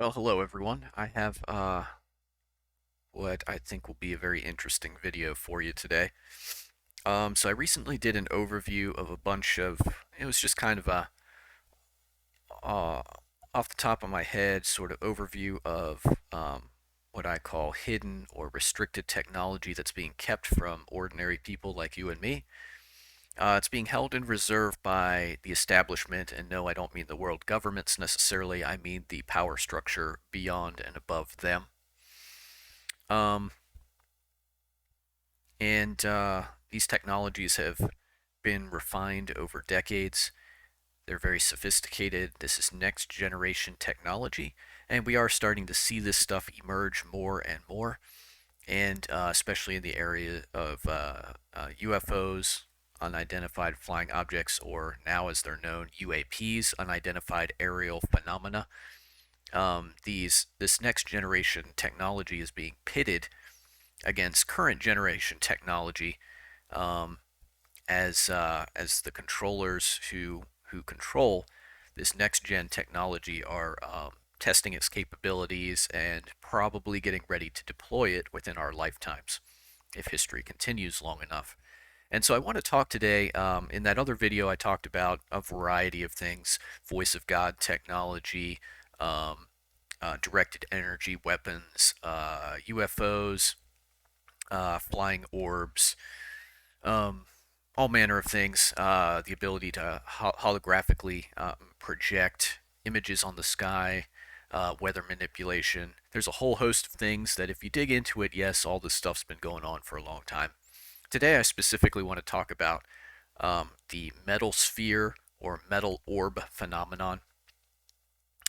Well, hello everyone. I have what I think will be a very interesting video for you today. So I recently did an overview of a bunch of, it was just kind of a uh, off the top of my head sort of overview of what I call hidden or restricted technology that's being kept from ordinary people like you and me. It's being held in reserve by the establishment, and no, I don't mean the world governments necessarily. I mean the power structure beyond and above them. Um, and these technologies have been refined over decades. They're very sophisticated. This is next generation technology, and we are starting to see this stuff emerge more and more, and especially in the area of UFOs, unidentified flying objects, or now as they're known, UAPs, unidentified aerial phenomena. This next generation technology is being pitted against current generation technology, um, as the controllers who control this next gen technology are testing its capabilities and probably getting ready to deploy it within our lifetimes if history continues long enough. And so I want to talk today. In that other video, I talked about a variety of things: voice of God technology, um, directed energy weapons, UFOs, flying orbs, um, all manner of things. The ability to holographically project images on the sky, weather manipulation. There's a whole host of things that, if you dig into it, yes, all this stuff's been going on for a long time. Today, I specifically want to talk about the metal sphere or metal orb phenomenon.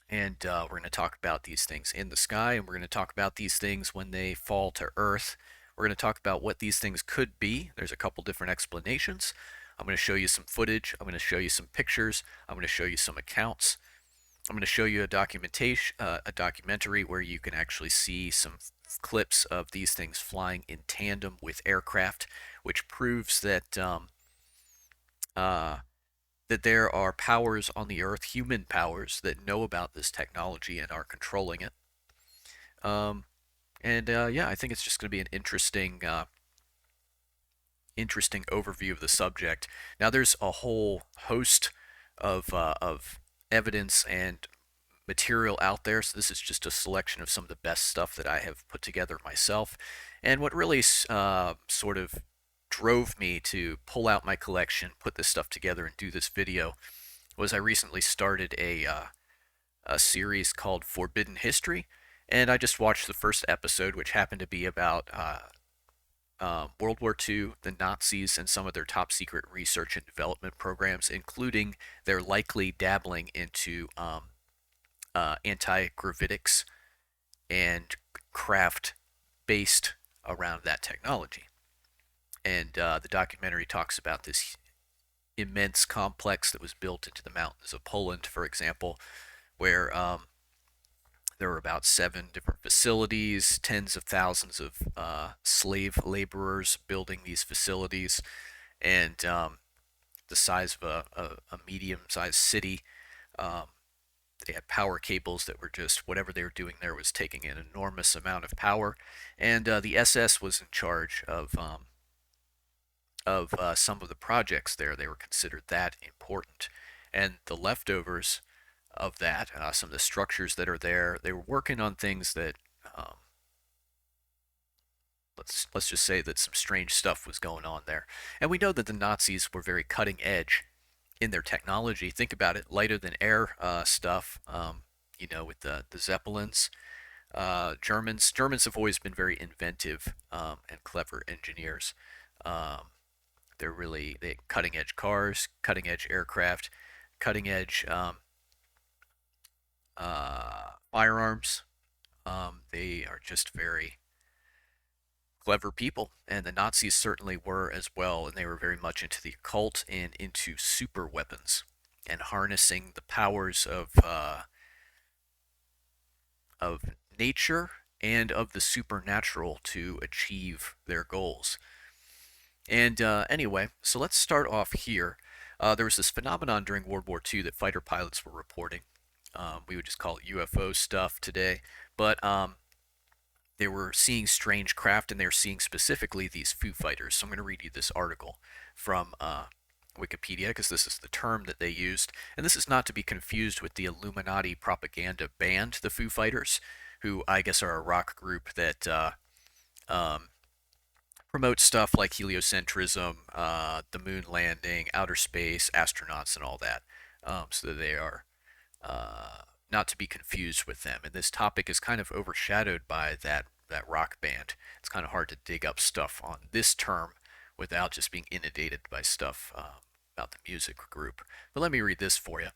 And we're going to talk about these things in the sky, and we're going to talk about these things when they fall to Earth. We're going to talk about what these things could be. There's a couple different explanations. I'm going to show you some footage. I'm going to show you some pictures. I'm going to show you some accounts. I'm going to show you a documentary where you can actually see some clips of these things flying in tandem with aircraft, which proves uh, that there are powers on the Earth, human powers, that know about this technology and are controlling it. Um, and yeah, I think it's just going to be an interesting overview of the subject. Now, there's a whole host of evidence and material out there, so this is just a selection of some of the best stuff that I have put together myself. And what really sort of drove me to pull out my collection, put this stuff together, and do this video was I recently started a series called Forbidden History, and I just watched the first episode, which happened to be about World War II, the Nazis, and some of their top secret research and development programs, including their likely dabbling into anti-gravitics and craft based around that technology. And the documentary talks about this immense complex that was built into the mountains of Poland, for example, where there were about 7 different facilities, tens of thousands of slave laborers building these facilities, and the size of a medium-sized city. Um, they had power cables that were just whatever they were doing there was taking an enormous amount of power, and the SS was in charge of some of the projects there. They were considered that important, and the leftovers of that, some of the structures that are there, they were working on things that um, let's just say that some strange stuff was going on there. And we know that the Nazis were very cutting edge in their technology. Think about it, lighter than air stuff. With the Zeppelins. Germans have always been very inventive and clever engineers. Um, they cutting edge cars, cutting edge aircraft, cutting edge firearms. They are just very clever people, and the Nazis certainly were as well, and they were very much into the occult and into super weapons and harnessing the powers of nature and of the supernatural to achieve their goals. And anyway, so let's start off here. There was this phenomenon during World War II that fighter pilots were reporting, We would just call it UFO stuff today. But they were seeing strange craft, and they were seeing specifically these Foo Fighters. So I'm going to read you this article from Wikipedia, because this is the term that they used. And this is not to be confused with the Illuminati propaganda band, the Foo Fighters, who I guess are a rock group that um, promotes stuff like heliocentrism, the moon landing, outer space, astronauts, and all that. So they are not to be confused with them. And this topic is kind of overshadowed by that rock band. It's kind of hard to dig up stuff on this term without just being inundated by stuff about the music group. But let me read this for you.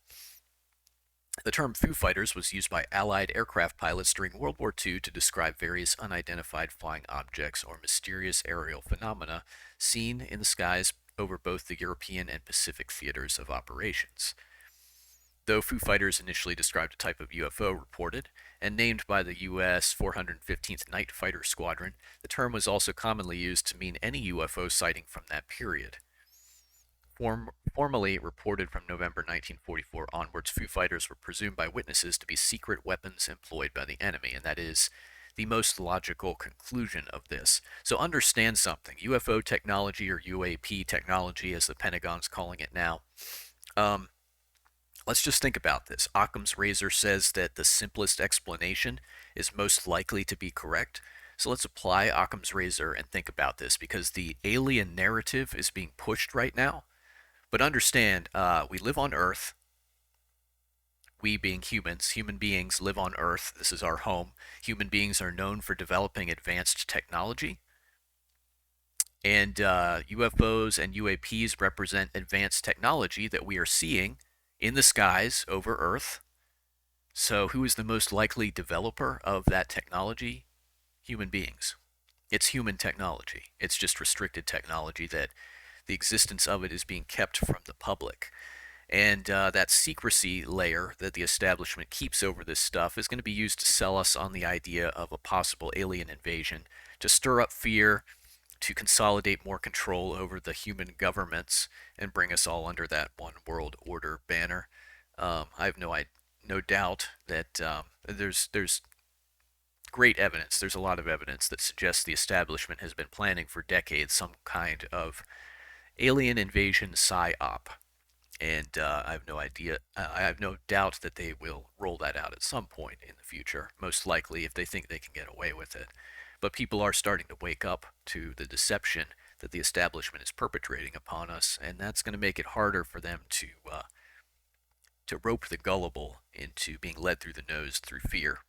The term Foo Fighters was used by Allied aircraft pilots during World War II to describe various unidentified flying objects or mysterious aerial phenomena seen in the skies over both the European and Pacific theaters of operations. Though Foo Fighters initially described a type of UFO reported and named by the U.S. 415th Night Fighter Squadron, the term was also commonly used to mean any UFO sighting from that period. Formally reported from November 1944 onwards, Foo Fighters were presumed by witnesses to be secret weapons employed by the enemy, and that is the most logical conclusion of this. So understand something. UFO technology, or UAP technology, as the Pentagon's calling it now, um, let's just think about this. Occam's razor says that the simplest explanation is most likely to be correct. So let's apply Occam's razor and think about this, because the alien narrative is being pushed right now. But understand, we live on Earth. We being humans, human beings live on Earth. This is our home. Human beings are known for developing advanced technology. And UFOs and UAPs represent advanced technology that we are seeing in the skies over Earth. So who is the most likely developer of that technology? Human beings. It's human technology. It's just restricted technology that the existence of it is being kept from the public. And that secrecy layer that the establishment keeps over this stuff is going to be used to sell us on the idea of a possible alien invasion, to stir up fear, to consolidate more control over the human governments, and bring us all under that one world order banner. I have no doubt that there's great evidence. There's a lot of evidence that suggests the establishment has been planning for decades some kind of alien invasion psyop, and I have no doubt that they will roll that out at some point in the future, most likely if they think they can get away with it. But people are starting to wake up to the deception that the establishment is perpetrating upon us, and that's going to make it harder for them to rope the gullible into being led through the nose through fear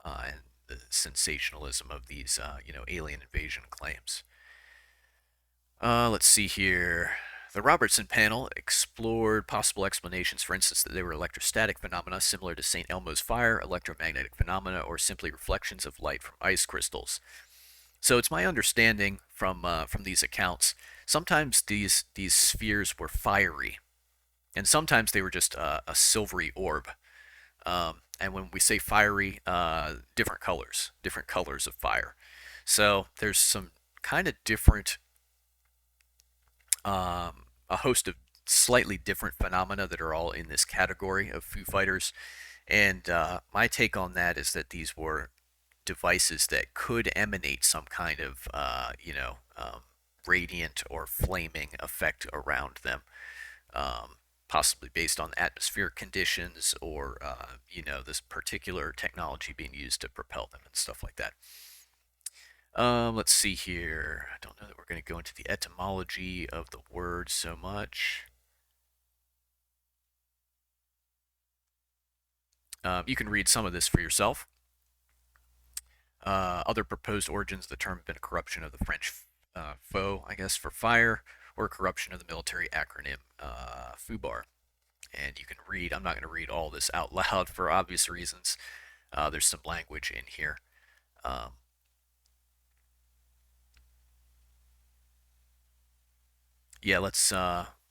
and the sensationalism of these alien invasion claims. Let's see here. The Robertson panel explored possible explanations, for instance, that they were electrostatic phenomena similar to St. Elmo's fire, electromagnetic phenomena, or simply reflections of light from ice crystals. So it's my understanding from these accounts, sometimes these spheres were fiery, and sometimes they were just a silvery orb. And when we say fiery, different colors of fire. So there's some kind of different a host of slightly different phenomena that are all in this category of Foo Fighters. And my take on that is that these were devices that could emanate some kind of, radiant or flaming effect around them, possibly based on atmospheric conditions or, this particular technology being used to propel them and stuff like that. Let's see here. I don't know that we're going to go into the etymology of the word so much. You can read some of this for yourself. Other proposed origins of the term have been a corruption of the French faux, I guess, for fire, or a corruption of the military acronym FUBAR. And you can read, I'm not going to read all this out loud for obvious reasons. There's some language in here.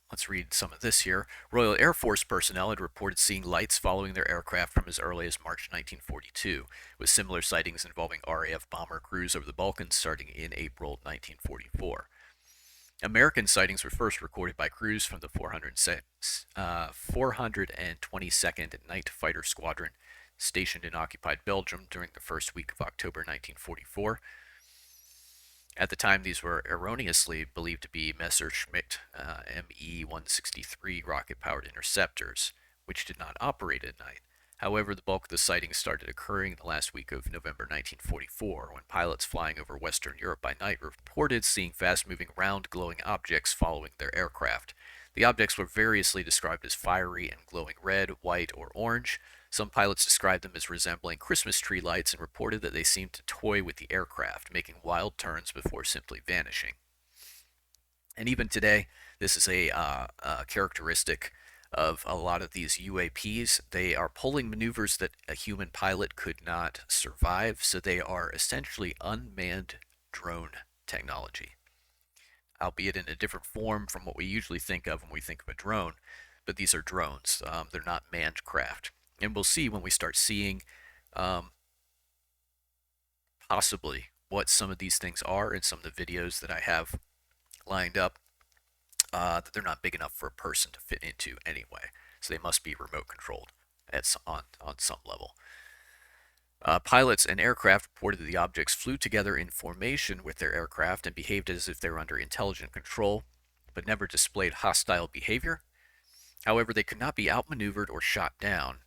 Let's read some of this here. Royal Air Force personnel had reported seeing lights following their aircraft from as early as March 1942, with similar sightings involving RAF bomber crews over the Balkans starting in April 1944. American sightings were first recorded by crews from the 422nd Night Fighter Squadron stationed in occupied Belgium during the first week of October 1944. At the time, these were erroneously believed to be Messerschmitt Me-163 rocket-powered interceptors, which did not operate at night. However, the bulk of the sightings started occurring in the last week of November 1944, when pilots flying over Western Europe by night reported seeing fast-moving round glowing objects following their aircraft. The objects were variously described as fiery and glowing red, white, or orange. Some pilots described them as resembling Christmas tree lights and reported that they seemed to toy with the aircraft, making wild turns before simply vanishing. And even today, this is a characteristic of a lot of these UAPs. They are pulling maneuvers that a human pilot could not survive, so they are essentially unmanned drone technology, albeit in a different form from what we usually think of when we think of a drone. But these are drones, they're not manned craft. And we'll see when we start seeing um, possibly what some of these things are in some of the videos that I have lined up, that they're not big enough for a person to fit into anyway. So they must be remote controlled on some level. Pilots and aircraft reported that the objects flew together in formation with their aircraft and behaved as if they were under intelligent control, but never displayed hostile behavior. However, they could not be outmaneuvered or shot down.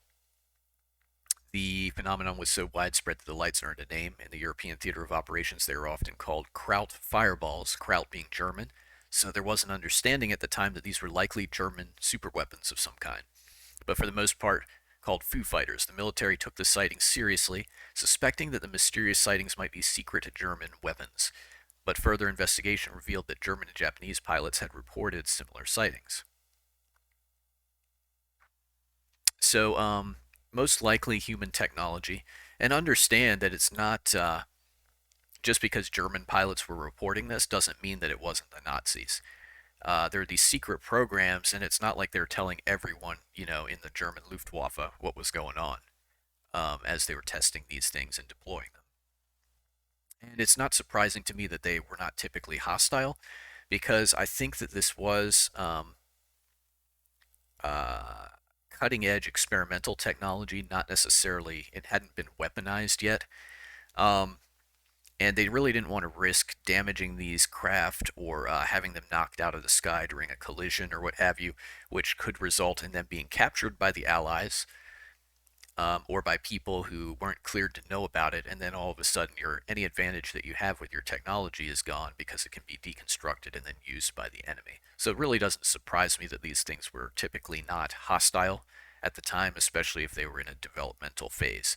The phenomenon was so widespread that the lights earned a name. In the European theater of operations, they were often called Kraut fireballs, Kraut being German. So there was an understanding at the time that these were likely German superweapons of some kind. But for the most part, called Foo Fighters, the military took the sightings seriously, suspecting that the mysterious sightings might be secret German weapons. But further investigation revealed that German and Japanese pilots had reported similar sightings. So, most likely human technology, and understand that it's not just because German pilots were reporting this doesn't mean that it wasn't the Nazis. There are these secret programs, and it's not like they're telling everyone, in the German Luftwaffe what was going on as they were testing these things and deploying them. And it's not surprising to me that they were not typically hostile, because I think that this was uh, cutting edge experimental technology, not necessarily, it hadn't been weaponized yet. Um, and they really didn't want to risk damaging these craft or having them knocked out of the sky during a collision or what have you, which could result in them being captured by the Allies, or by people who weren't cleared to know about it, and then all of a sudden any advantage that you have with your technology is gone because it can be deconstructed and then used by the enemy. So it really doesn't surprise me that these things were typically not hostile at the time, especially if they were in a developmental phase.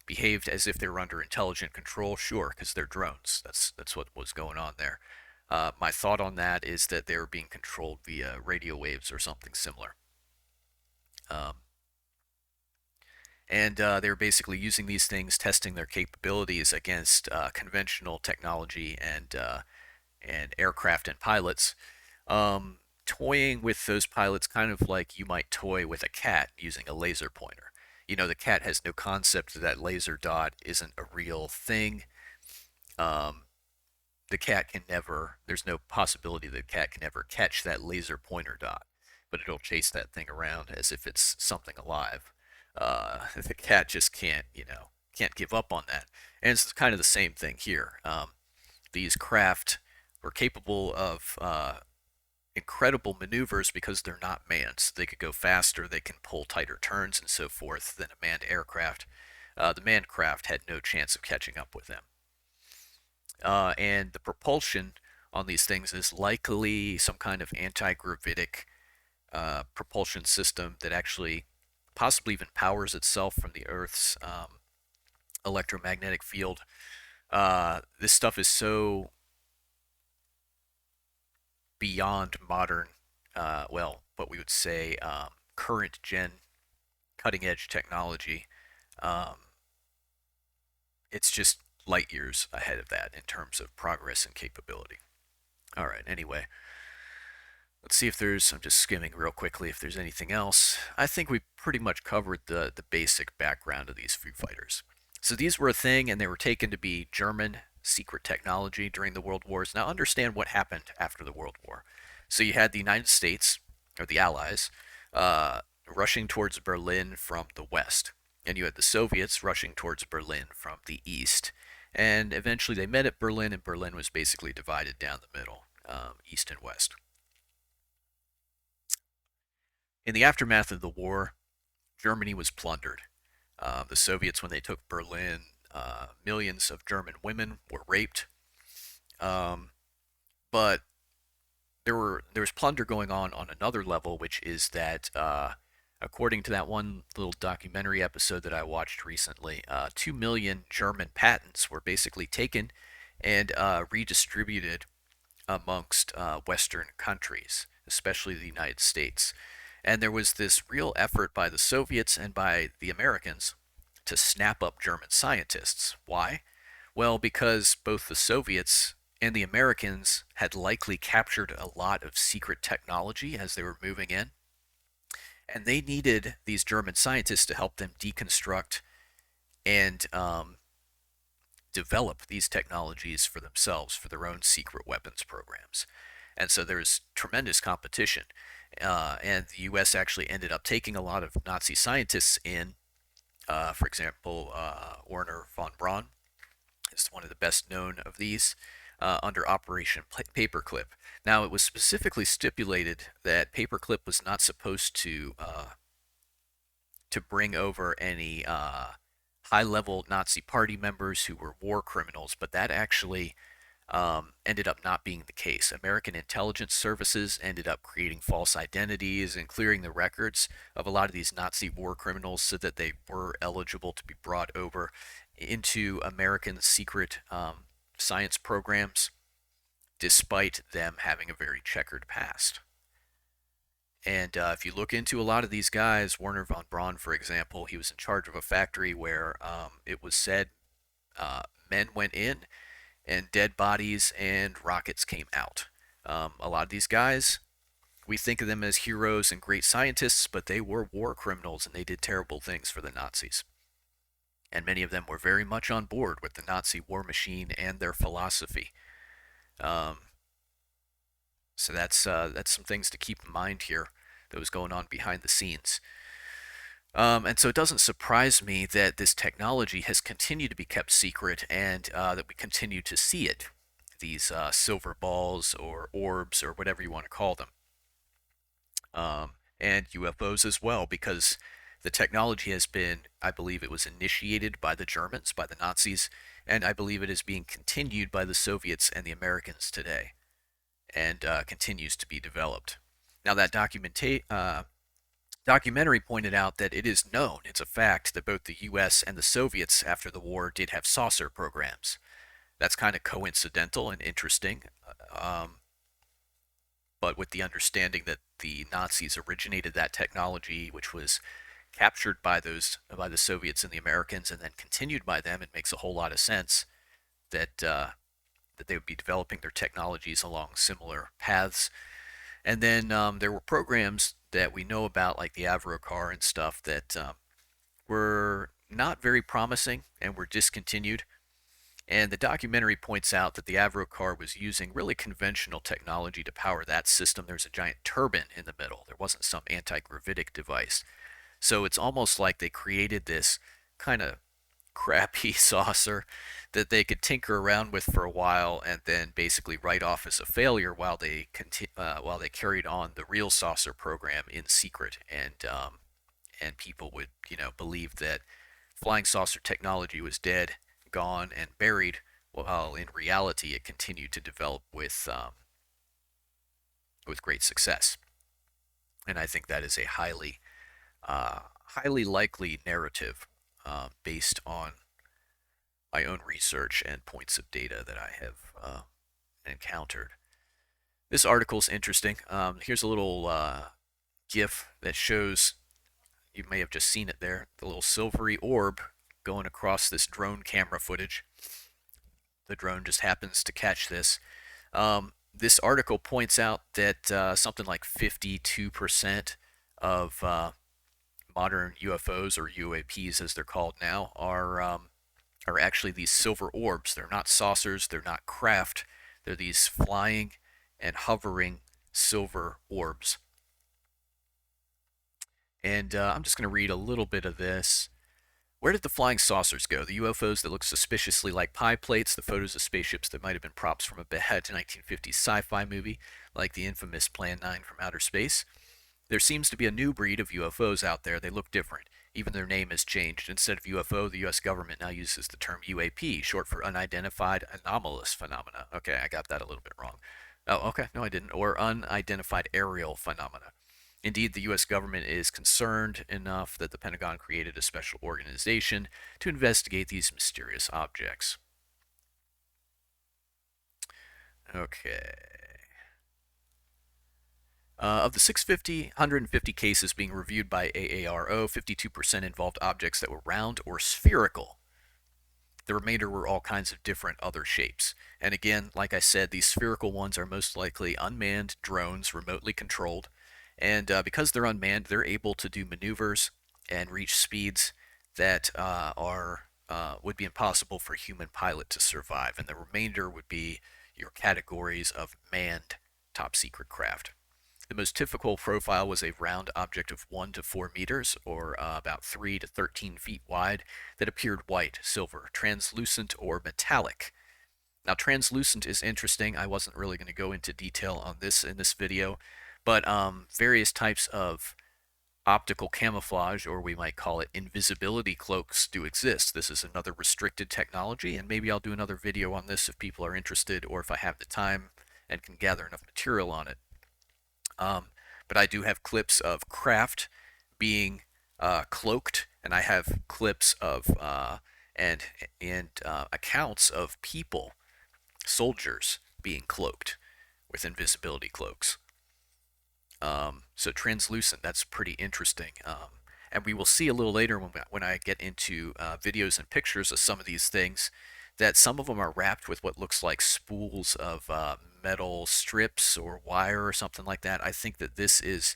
Behaved as if they were under intelligent control, sure, because they're drones. That's what was going on there. My thought on that is that they were being controlled via radio waves or something similar. Um, and they were basically using these things, testing their capabilities against conventional technology and aircraft and pilots, toying with those pilots kind of like you might toy with a cat using a laser pointer. The cat has no concept that that laser dot isn't a real thing. Um, the cat can never, there's no possibility that the cat can ever catch that laser pointer dot, but it'll chase that thing around as if it's something alive. The cat just can't give up on that. And it's kind of the same thing here. These craft were capable of incredible maneuvers because they're not manned. So they could go faster, they can pull tighter turns and so forth than a manned aircraft. The manned craft had no chance of catching up with them. And the propulsion on these things is likely some kind of anti-gravitic propulsion system that actually possibly even powers itself from the Earth's electromagnetic field. This stuff is so beyond modern, what we would say current gen cutting edge technology. Um, it's just light years ahead of that in terms of progress and capability. All right, anyway, let's see if I'm just skimming real quickly if there's anything else. I think we pretty much covered the basic background of these Foo Fighters. So these were a thing, and they were taken to be German secret technology during the World Wars. Now, understand what happened after the World War. So you had the United States, or the Allies, uh, rushing towards Berlin from the west, and you had the Soviets rushing towards Berlin from the east. And eventually they met at Berlin, and Berlin was basically divided down the middle, east and west. In the aftermath of the war, Germany was plundered. The Soviets, when they took Berlin, millions of German women were raped. Um, but there was plunder going on another level, which is that according to that one little documentary episode that I watched recently, 2 million German patents were basically taken and redistributed amongst Western countries, especially the United States. And there was this real effort by the Soviets and by the Americans to snap up German scientists. Why? Well, because both the Soviets and the Americans had likely captured a lot of secret technology as they were moving in, and they needed these German scientists to help them deconstruct and develop these technologies for themselves, for their own secret weapons programs. And so there's tremendous competition. And the U.S. actually ended up taking a lot of Nazi scientists in. For example, Werner von Braun is one of the best known of these under Operation Paperclip. Now, it was specifically stipulated that Paperclip was not supposed to bring over any high-level Nazi party members who were war criminals, but that actually ended up not being the case. American intelligence services ended up creating false identities and clearing the records of a lot of these Nazi war criminals so that they were eligible to be brought over into American secret science programs, despite them having a very checkered past. And if you look into a lot of these guys, Werner von Braun, for example, he was in charge of a factory where it was said men went in and dead bodies and rockets came out. A lot of these guys, we think of them as heroes and great scientists, but they were war criminals and they did terrible things for the Nazis. And many of them were very much on board with the Nazi war machine and their philosophy. Um, so that's some things to keep in mind here that was going on behind the scenes. And so it doesn't surprise me that this technology has continued to be kept secret and that we continue to see it. These silver balls or orbs or whatever you want to call them. And UFOs as well, because the technology has been, I believe it was initiated by the Germans, by the Nazis, and I believe it is being continued by the Soviets and the Americans today and continues to be developed. Now, that documentary pointed out that it is known, it's a fact, that both the US and the Soviets after the war did have saucer programs. That's kind of coincidental and interesting, but with the understanding that the Nazis originated that technology, which was captured by the Soviets and the Americans, and then continued by them, it makes a whole lot of sense that that they would be developing their technologies along similar paths. And then there were programs that we know about, like the Avro car and stuff, that were not very promising and were discontinued. And the documentary points out that the Avro car was using really conventional technology to power that system. There's a giant turbine in the middle. There wasn't some anti-gravitic device. So it's almost like they created this kind of crappy saucer that they could tinker around with for a while and then basically write off as a failure while they carried on the real saucer program in secret, and people would believe that flying saucer technology was dead, gone, and buried, while in reality it continued to develop with great success. And I think that is a highly likely narrative based on my own research and points of data that I have encountered. This article is interesting. Here's a little GIF that shows, you may have just seen it there, the little silvery orb going across this drone camera footage. The drone just happens to catch this. This article points out that something like 52% of modern UFOs, or UAPs as they're called now, are actually these silver orbs. They're not saucers, they're not craft, they're these flying and hovering silver orbs. And I'm just going to read a little bit of this. Where did the flying saucers go? The UFOs that look suspiciously like pie plates, the photos of spaceships that might have been props from a bad 1950s sci-fi movie, like the infamous Plan 9 from outer space. There seems to be a new breed of UFOs out there. They look different. Even their name has changed. Instead of UFO, the US government now uses the term UAP, short for Unidentified Anomalous Phenomena. Okay, I got that a little bit wrong. Oh, okay, no, I didn't. Or Unidentified Aerial Phenomena. Indeed, the U.S. government is concerned enough that the Pentagon created a special organization to investigate these mysterious objects. Okay. Of the 150 cases being reviewed by AARO, 52% involved objects that were round or spherical. The remainder were all kinds of different other shapes. And again, like I said, these spherical ones are most likely unmanned drones, remotely controlled. And because they're unmanned, they're able to do maneuvers and reach speeds that would be impossible for a human pilot to survive. And the remainder would be your categories of manned top secret craft. The most typical profile was a round object of 1 to 4 meters, or about 3 to 13 feet wide, that appeared white, silver, translucent, or metallic. Now, translucent is interesting. I wasn't really going to go into detail on this in this video, but various types of optical camouflage, or we might call it invisibility cloaks, do exist. This is another restricted technology, and maybe I'll do another video on this if people are interested, or if I have the time and can gather enough material on it. But I do have clips of craft being cloaked, and I have clips of and accounts of people, soldiers, being cloaked with invisibility cloaks. So translucent, that's pretty interesting. And we will see a little later when I get into videos and pictures of some of these things, that some of them are wrapped with what looks like spools of metal strips or wire or something like that. I think that this is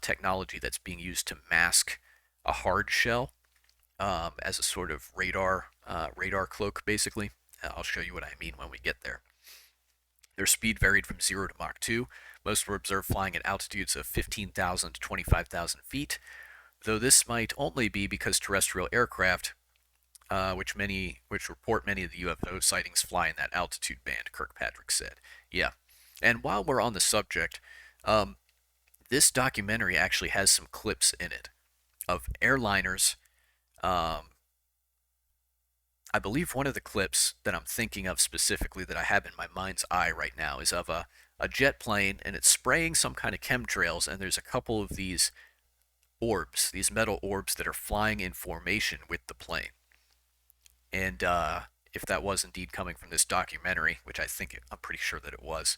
technology that's being used to mask a hard shell as a sort of radar cloak, basically. I'll show you what I mean when we get there. Their speed varied from 0 to Mach 2. Most were observed flying at altitudes of 15,000 to 25,000 feet, though this might only be because terrestrial aircraft, which report many of the UFO sightings, fly in that altitude band, Kirkpatrick said. Yeah. And while we're on the subject, this documentary actually has some clips in it of airliners. I believe one of the clips that I'm thinking of specifically that I have in my mind's eye right now is of a jet plane, and it's spraying some kind of chemtrails, and there's a couple of these orbs, these metal orbs that are flying in formation with the plane. And if that was indeed coming from this documentary, which I'm pretty sure that it was,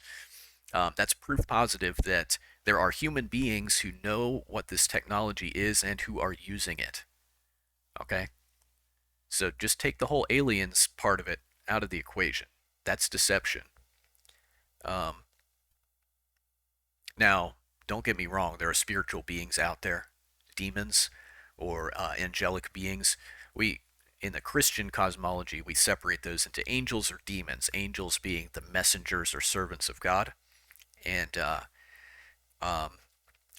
that's proof positive that there are human beings who know what this technology is and who are using it. Okay? So just take the whole aliens part of it out of the equation. That's deception. Now, don't get me wrong, there are spiritual beings out there, demons or angelic beings. In the Christian cosmology, we separate those into angels or demons. Angels being the messengers or servants of God, and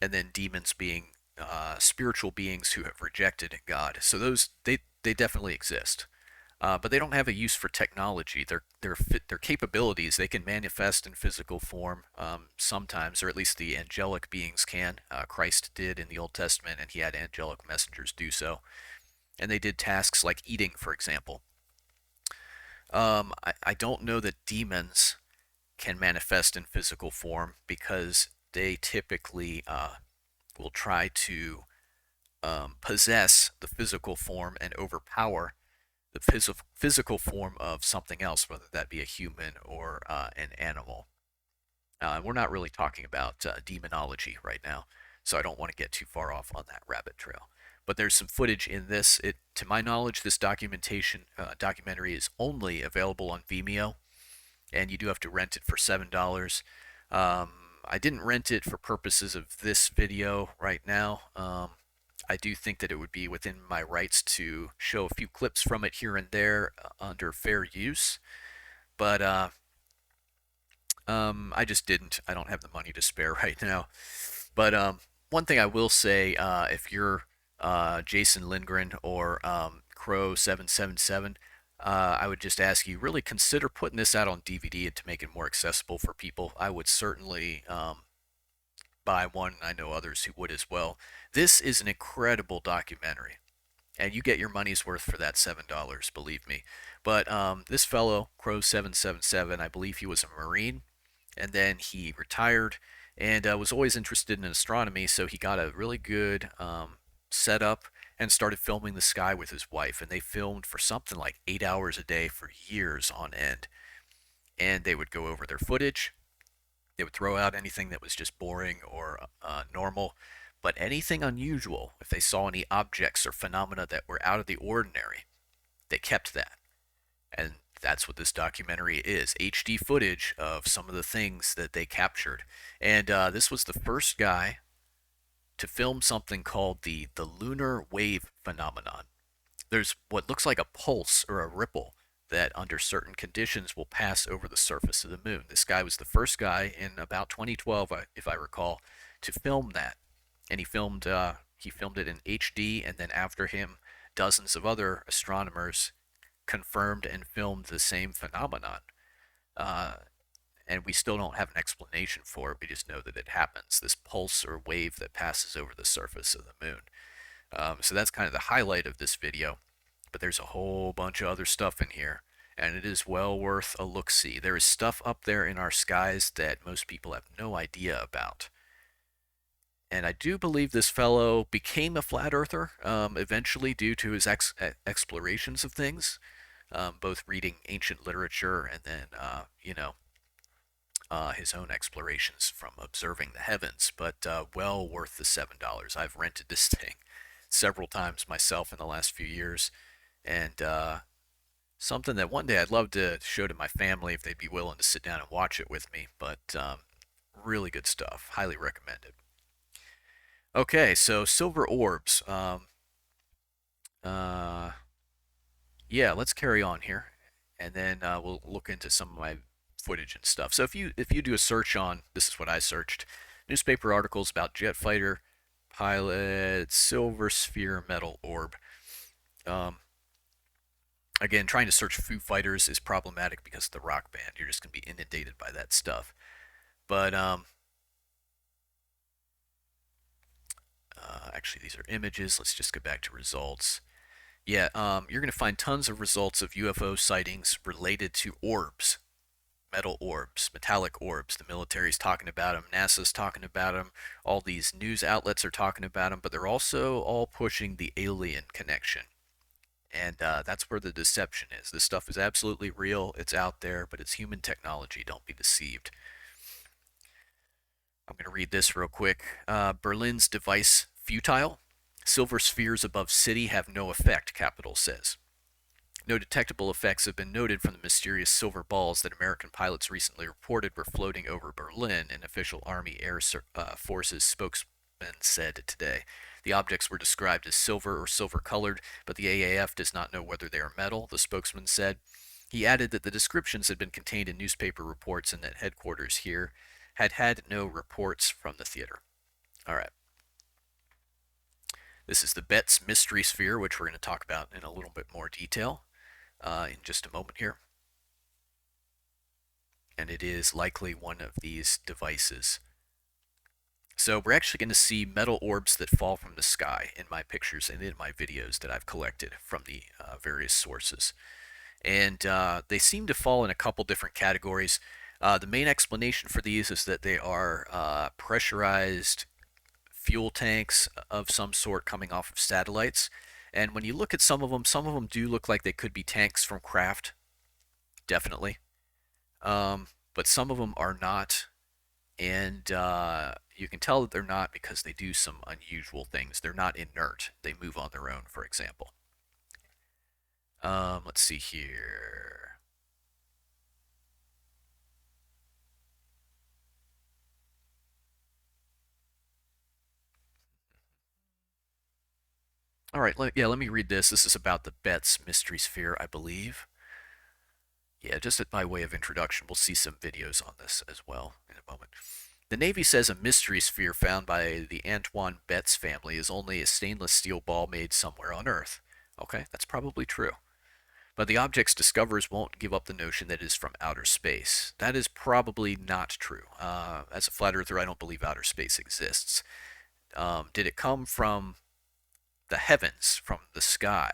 then demons being spiritual beings who have rejected God. So they definitely exist, but they don't have a use for technology. Their capabilities, they can manifest in physical form sometimes, or at least the angelic beings can. Christ did in the Old Testament, and he had angelic messengers do so. And they did tasks like eating, for example. I don't know that demons can manifest in physical form because they typically will try to possess the physical form and overpower the physical form of something else, whether that be a human or an animal. We're not really talking about demonology right now, so I don't want to get too far off on that rabbit trail. But there's some footage in this. To my knowledge, this documentary is only available on Vimeo, and you do have to rent it for $7. I didn't rent it for purposes of this video right now. I do think that it would be within my rights to show a few clips from it here and there under fair use, but I just didn't. I don't have the money to spare right now. But one thing I will say, if you're Jason Lindgren or Crow777, I would just ask you really consider putting this out on DVD to make it more accessible for people. I would certainly buy one. I know others who would as well. This is an incredible documentary, and you get your money's worth for that $7, believe me. But this fellow, Crow777, I believe he was a Marine, and then he retired and was always interested in astronomy, so he got a really good setup and started filming the sky with his wife. And they filmed for something like 8 hours a day for years on end. And they would go over their footage. They would throw out anything that was just boring or normal. But anything unusual, if they saw any objects or phenomena that were out of the ordinary, they kept that. And that's what this documentary is, HD footage of some of the things that they captured. And this was the first guy to film something called the lunar wave phenomenon. There's what looks like a pulse or a ripple that under certain conditions will pass over the surface of the moon. This guy was the first guy in about 2012, if I recall, to film that. And he filmed it in HD, and then after him, dozens of other astronomers confirmed and filmed the same phenomenon. Uh, and we still don't have an explanation for it. We just know that it happens, this pulse or wave that passes over the surface of the moon. So that's kind of the highlight of this video. But there's a whole bunch of other stuff in here, and it is well worth a look-see. There is stuff up there in our skies that most people have no idea about. And I do believe this fellow became a flat earther eventually due to his explorations of things, both reading ancient literature and then, his own explorations from observing the heavens. But well worth the $7. I've rented this thing several times myself in the last few years, and something that one day I'd love to show to my family if they'd be willing to sit down and watch it with me. But really good stuff. Highly recommended. Okay, so silver orbs. Uh, yeah, let's carry on here, and then we'll look into some of my footage and stuff. So if you do a search on, this is what I searched, newspaper articles about jet fighter pilot silver sphere metal orb. Um, Again, trying to search Foo Fighters is problematic because of the rock band. You're just gonna be inundated by that stuff. But actually, these are images. Let's just go back to results. Yeah, you're going to find tons of results of UFO sightings related to orbs, metal orbs, metallic orbs. The military's talking about them, NASA's talking about them, all these news outlets are talking about them, but they're also all pushing the alien connection. And that's where the deception is. This stuff is absolutely real, it's out there, but it's human technology. Don't be deceived. I'm going to read this real quick. Berlin's device futile. Silver spheres above city have no effect, Capitol says. No detectable effects have been noted from the mysterious silver balls that American pilots recently reported were floating over Berlin, an official Army Air Forces spokesman said today. The objects were described as silver or silver colored, but the AAF does not know whether they are metal, the spokesman said. He added that the descriptions had been contained in newspaper reports and that headquarters here had no reports from the theater. All right. This is the Betz mystery sphere, which we're going to talk about in a little bit more detail in just a moment here. And it is likely one of these devices. So we're actually going to see metal orbs that fall from the sky in my pictures and in my videos that I've collected from the various sources. And they seem to fall in a couple different categories. The main explanation for these is that they are pressurized fuel tanks of some sort coming off of satellites. And when you look at some of them do look like they could be tanks from craft, definitely. But some of them are not, and you can tell that they're not because they do some unusual things. They're not inert; they move on their own, for example. Let's see here. All right, let me read this. This is about the Betz mystery sphere, I believe. Yeah, just by way of introduction, we'll see some videos on this as well in a moment. The Navy says a mystery sphere found by the Antoine Betz family is only a stainless steel ball made somewhere on Earth. Okay, that's probably true. But the object's discoverers won't give up the notion that it is from outer space. That is probably not true. As a flat earther, I don't believe outer space exists. Did it come from the heavens, from the sky?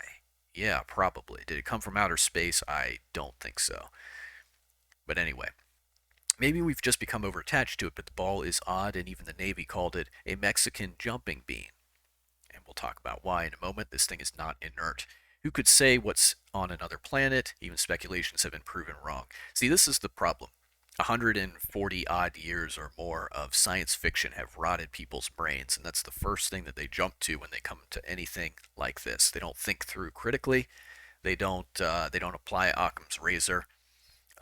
Yeah, probably. Did it come from outer space? I don't think so. But anyway, maybe we've just become overattached to it, but the ball is odd, and even the Navy called it a Mexican jumping bean. And we'll talk about why in a moment. This thing is not inert. Who could say what's on another planet? Even speculations have been proven wrong. See, this is the problem. 140 odd years or more of science fiction have rotted people's brains, and that's the first thing that they jump to when they come to anything like this. They don't think through critically. They don't apply Occam's razor.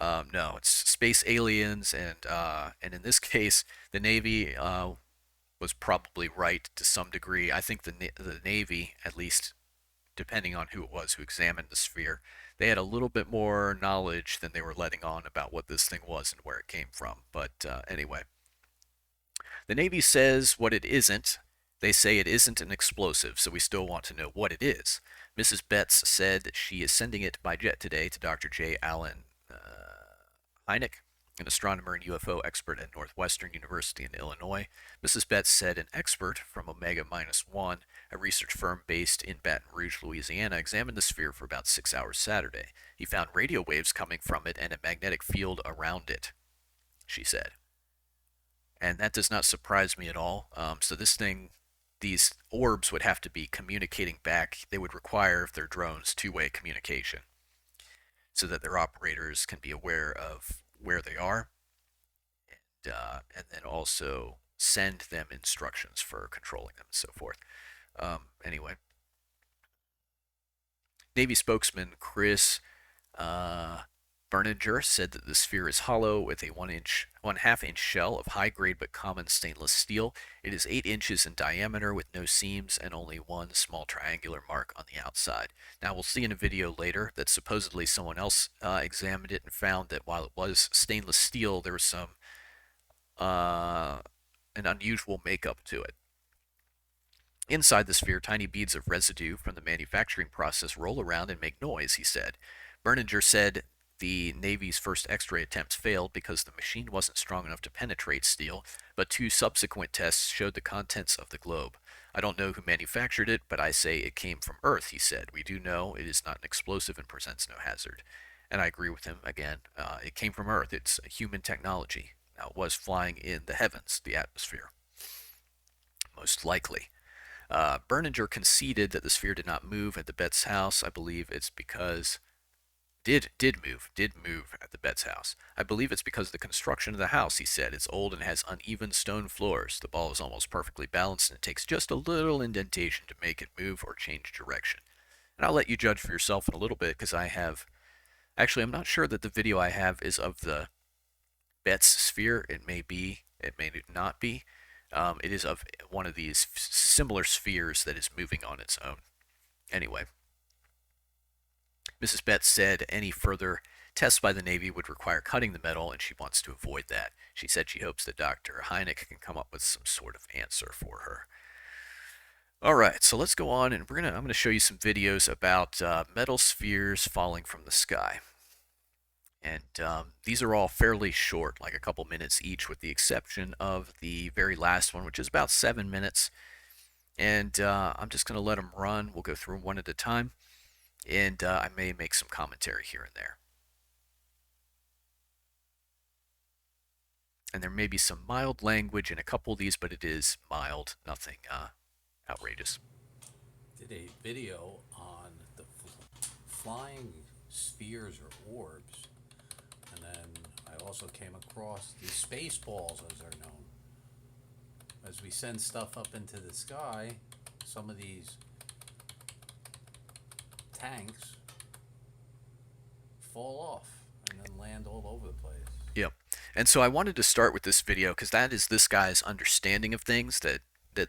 No, it's space aliens, and in this case, the Navy was probably right to some degree. I think the Navy, at least depending on who it was who examined the sphere, they had a little bit more knowledge than they were letting on about what this thing was and where it came from. But anyway, the Navy says what it isn't. They say it isn't an explosive, so we still want to know what it is. Mrs. Betts said that she is sending it by jet today to Dr. J. Allen Hynek, an astronomer and UFO expert at Northwestern University in Illinois. Mrs. Betts said an expert from Omega Minus One, a research firm based in Baton Rouge, Louisiana, examined the sphere for about 6 hours Saturday. He found radio waves coming from it and a magnetic field around it, she said. And that does not surprise me at all. So this thing, these orbs would have to be communicating back. They would require, if they're drones, two-way communication so that their operators can be aware of where they are, and then also send them instructions for controlling them and so forth. Anyway, Navy spokesman Chris Berninger said that the sphere is hollow with a 1/2 inch shell of high-grade but common stainless steel. It is 8 inches in diameter with no seams and only one small triangular mark on the outside. Now we'll see in a video later that supposedly someone else examined it and found that while it was stainless steel, there was some an unusual makeup to it. Inside the sphere, tiny beads of residue from the manufacturing process roll around and make noise, he said. Berninger said the Navy's first X-ray attempts failed because the machine wasn't strong enough to penetrate steel, but 2 subsequent tests showed the contents of the globe. I don't know who manufactured it, but I say it came from Earth, he said. We do know it is not an explosive and presents no hazard. And I agree with him again. It came from Earth. It's human technology. Now, it was flying in the heavens, the atmosphere, most likely. Berninger conceded that the sphere did not move at the Betts house. I believe it's because did move at the Betts house. I believe it's because of the construction of the house, he said. It's old and has uneven stone floors. The ball is almost perfectly balanced and it takes just a little indentation to make it move or change direction. And I'll let you judge for yourself in a little bit because actually I'm not sure that the video I have is of the Betts sphere. It may be, it may not be. It is of one of these similar spheres that is moving on its own. Anyway, Mrs. Betts said any further tests by the Navy would require cutting the metal, and she wants to avoid that. She said she hopes that Dr. Hynek can come up with some sort of answer for her. All right, so let's go on, and I'm going to show you some videos about metal spheres falling from the sky. And these are all fairly short, like a couple minutes each, with the exception of the very last one, which is about 7 minutes. And I'm just going to let them run. We'll go through them one at a time. And I may make some commentary here and there. And there may be some mild language in a couple of these, but it is mild, nothing outrageous. Did a video on the flying spheres or orbs, and then I also came across the space balls, as they're known. As we send stuff up into the sky, some of these tanks fall off and then land all over the place. Yep. And so I wanted to start with this video because that is this guy's understanding of things, that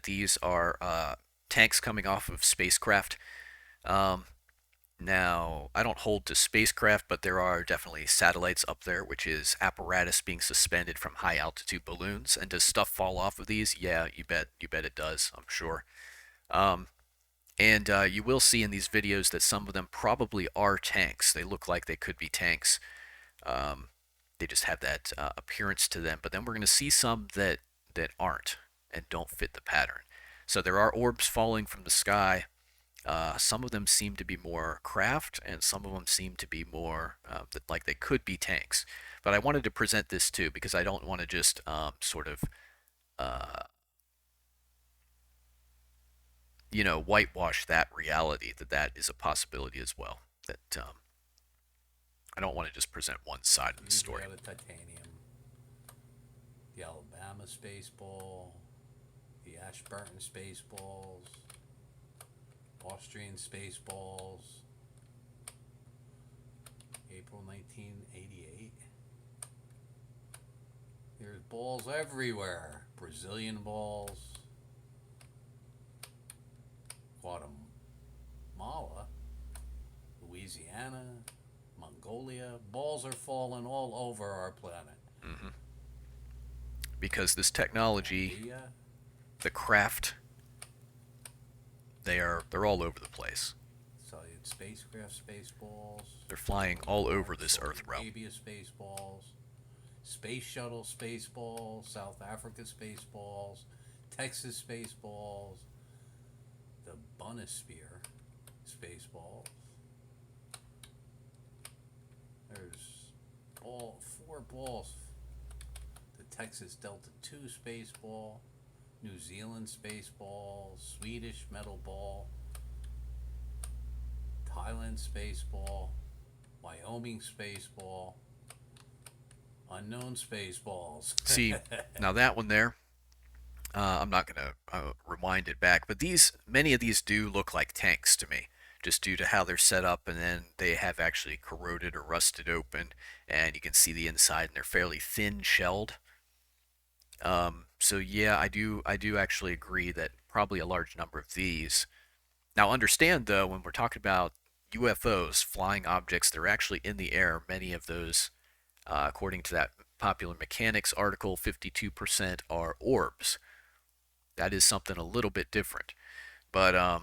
these are tanks coming off of spacecraft. Um, Now, I don't hold to spacecraft, but there are definitely satellites up there, which is apparatus being suspended from high altitude balloons. And does stuff fall off of these? Yeah, you bet it does. I'm sure. Um, and you will see in these videos that some of them probably are tanks. They look like they could be tanks. Um, they just have that appearance to them. But then we're going to see some that aren't and don't fit the pattern. So there are orbs falling from the sky. Some of them seem to be more craft, and some of them seem to be more like they could be tanks. But I wanted to present this too because I don't want to just sort of, uh, whitewash that reality that that is a possibility as well. That I don't want to just present one side of the Usually story. out of titanium. The Alabama space ball, the Ashburton space balls, Austrian space balls, April 1988. There's balls everywhere. Brazilian balls, Guatemala, Louisiana, Mongolia. Balls are falling all over our planet. Hmm. Because this technology, Korea, the craft, they're all over the place. Soviet spacecraft space balls, They're flying all over this Saudi Earth realm. Arabia space balls, Space Shuttle space balls, South Africa space balls, Texas space balls, the Bunisphere space balls. There's four balls. The Texas Delta II space ball, New Zealand space ball, Swedish metal ball, Thailand space ball, Wyoming space ball, unknown space balls. See, now that one there, I'm not going to rewind it back, but many of these do look like tanks to me, just due to how they're set up, and then they have actually corroded or rusted open, and you can see the inside, and they're fairly thin shelled. So yeah, I do actually agree that probably a large number of these. Now understand though, when we're talking about UFOs, flying objects, they're actually in the air. Many of those, according to that Popular Mechanics article, 52% are orbs. That is something a little bit different. But I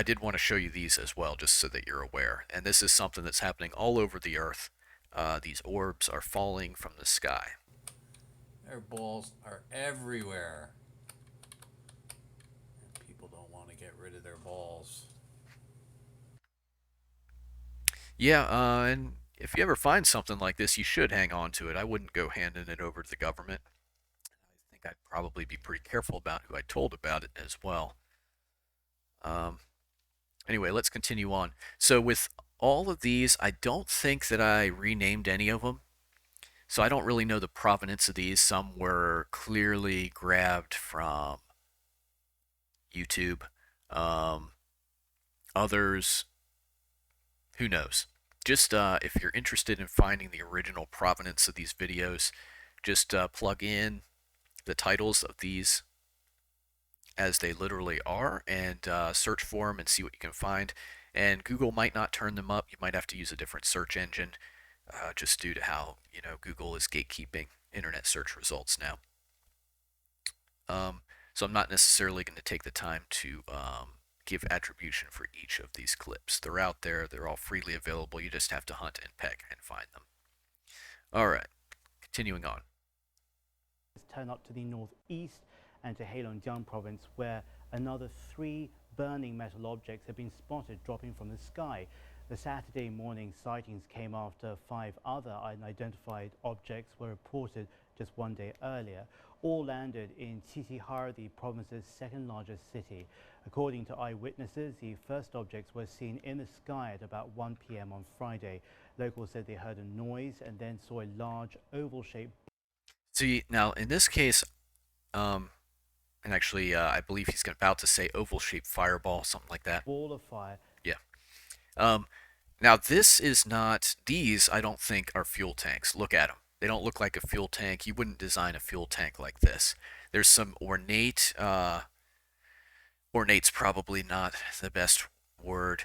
did want to show you these as well, just so that you're aware. And this is something that's happening all over the Earth. These orbs are falling from the sky. Their balls are everywhere. And people don't want to get rid of their balls. Yeah, and if you ever find something like this, you should hang on to it. I wouldn't go handing it over to the government. I think I'd probably be pretty careful about who I told about it as well. Um, anyway, let's continue on. So with all of these, I don't think that I renamed any of them. So I don't really know the provenance of these. Some were clearly grabbed from YouTube. Um, Others, who knows? Just if you're interested in finding the original provenance of these videos, just plug in the titles of these as they literally are and search for them and see what you can find. And Google might not turn them up. You might have to use a different search engine just due to how Google is gatekeeping internet search results now. So I'm not necessarily going to take the time to give attribution for each of these clips. They're out there. They're all freely available. You just have to hunt and peck and find them. All right, continuing on. Turn up to the northeast and to Heilongjiang province, where another 3 burning metal objects have been spotted dropping from the sky. The Saturday morning sightings came after 5 other unidentified objects were reported just 1 day earlier. All landed in Qixihar, the province's second largest city. According to eyewitnesses, the first objects were seen in the sky at about 1 p.m. on Friday. Locals said they heard a noise and then saw a large oval-shaped. See, now in this case, and actually, I believe he's about to say oval-shaped fireball, something like that. Ball of fire. Yeah. Um, Now this is not. These I don't think are fuel tanks. Look at them. They don't look like a fuel tank. You wouldn't design a fuel tank like this. There's some ornate Ornate's probably not the best word.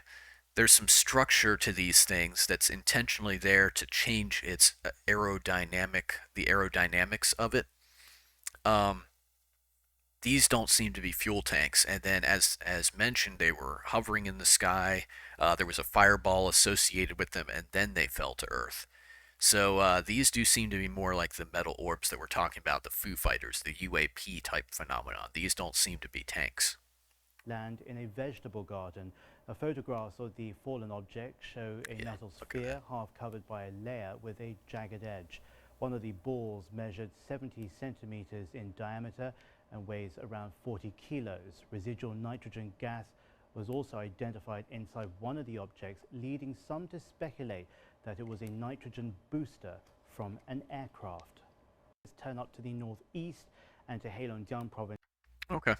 There's some structure to these things that's intentionally there to change its the aerodynamics of it. Um, these don't seem to be fuel tanks. And then, as mentioned, they were hovering in the sky. There was a fireball associated with them, and then they fell to Earth. So these do seem to be more like the metal orbs that we're talking about, the Foo Fighters, the UAP type phenomenon. These don't seem to be tanks. Land in a vegetable garden. Photographs of the fallen object show a Yeah, metal look at sphere that. half covered by a layer with a jagged edge. One of the balls measured 70 centimeters in diameter and weighs around 40 kilos. Residual nitrogen gas was also identified inside one of the objects, leading some to speculate that it was a nitrogen booster from an aircraft. Let's turn up to the northeast and to Heilongjiang province. Okay.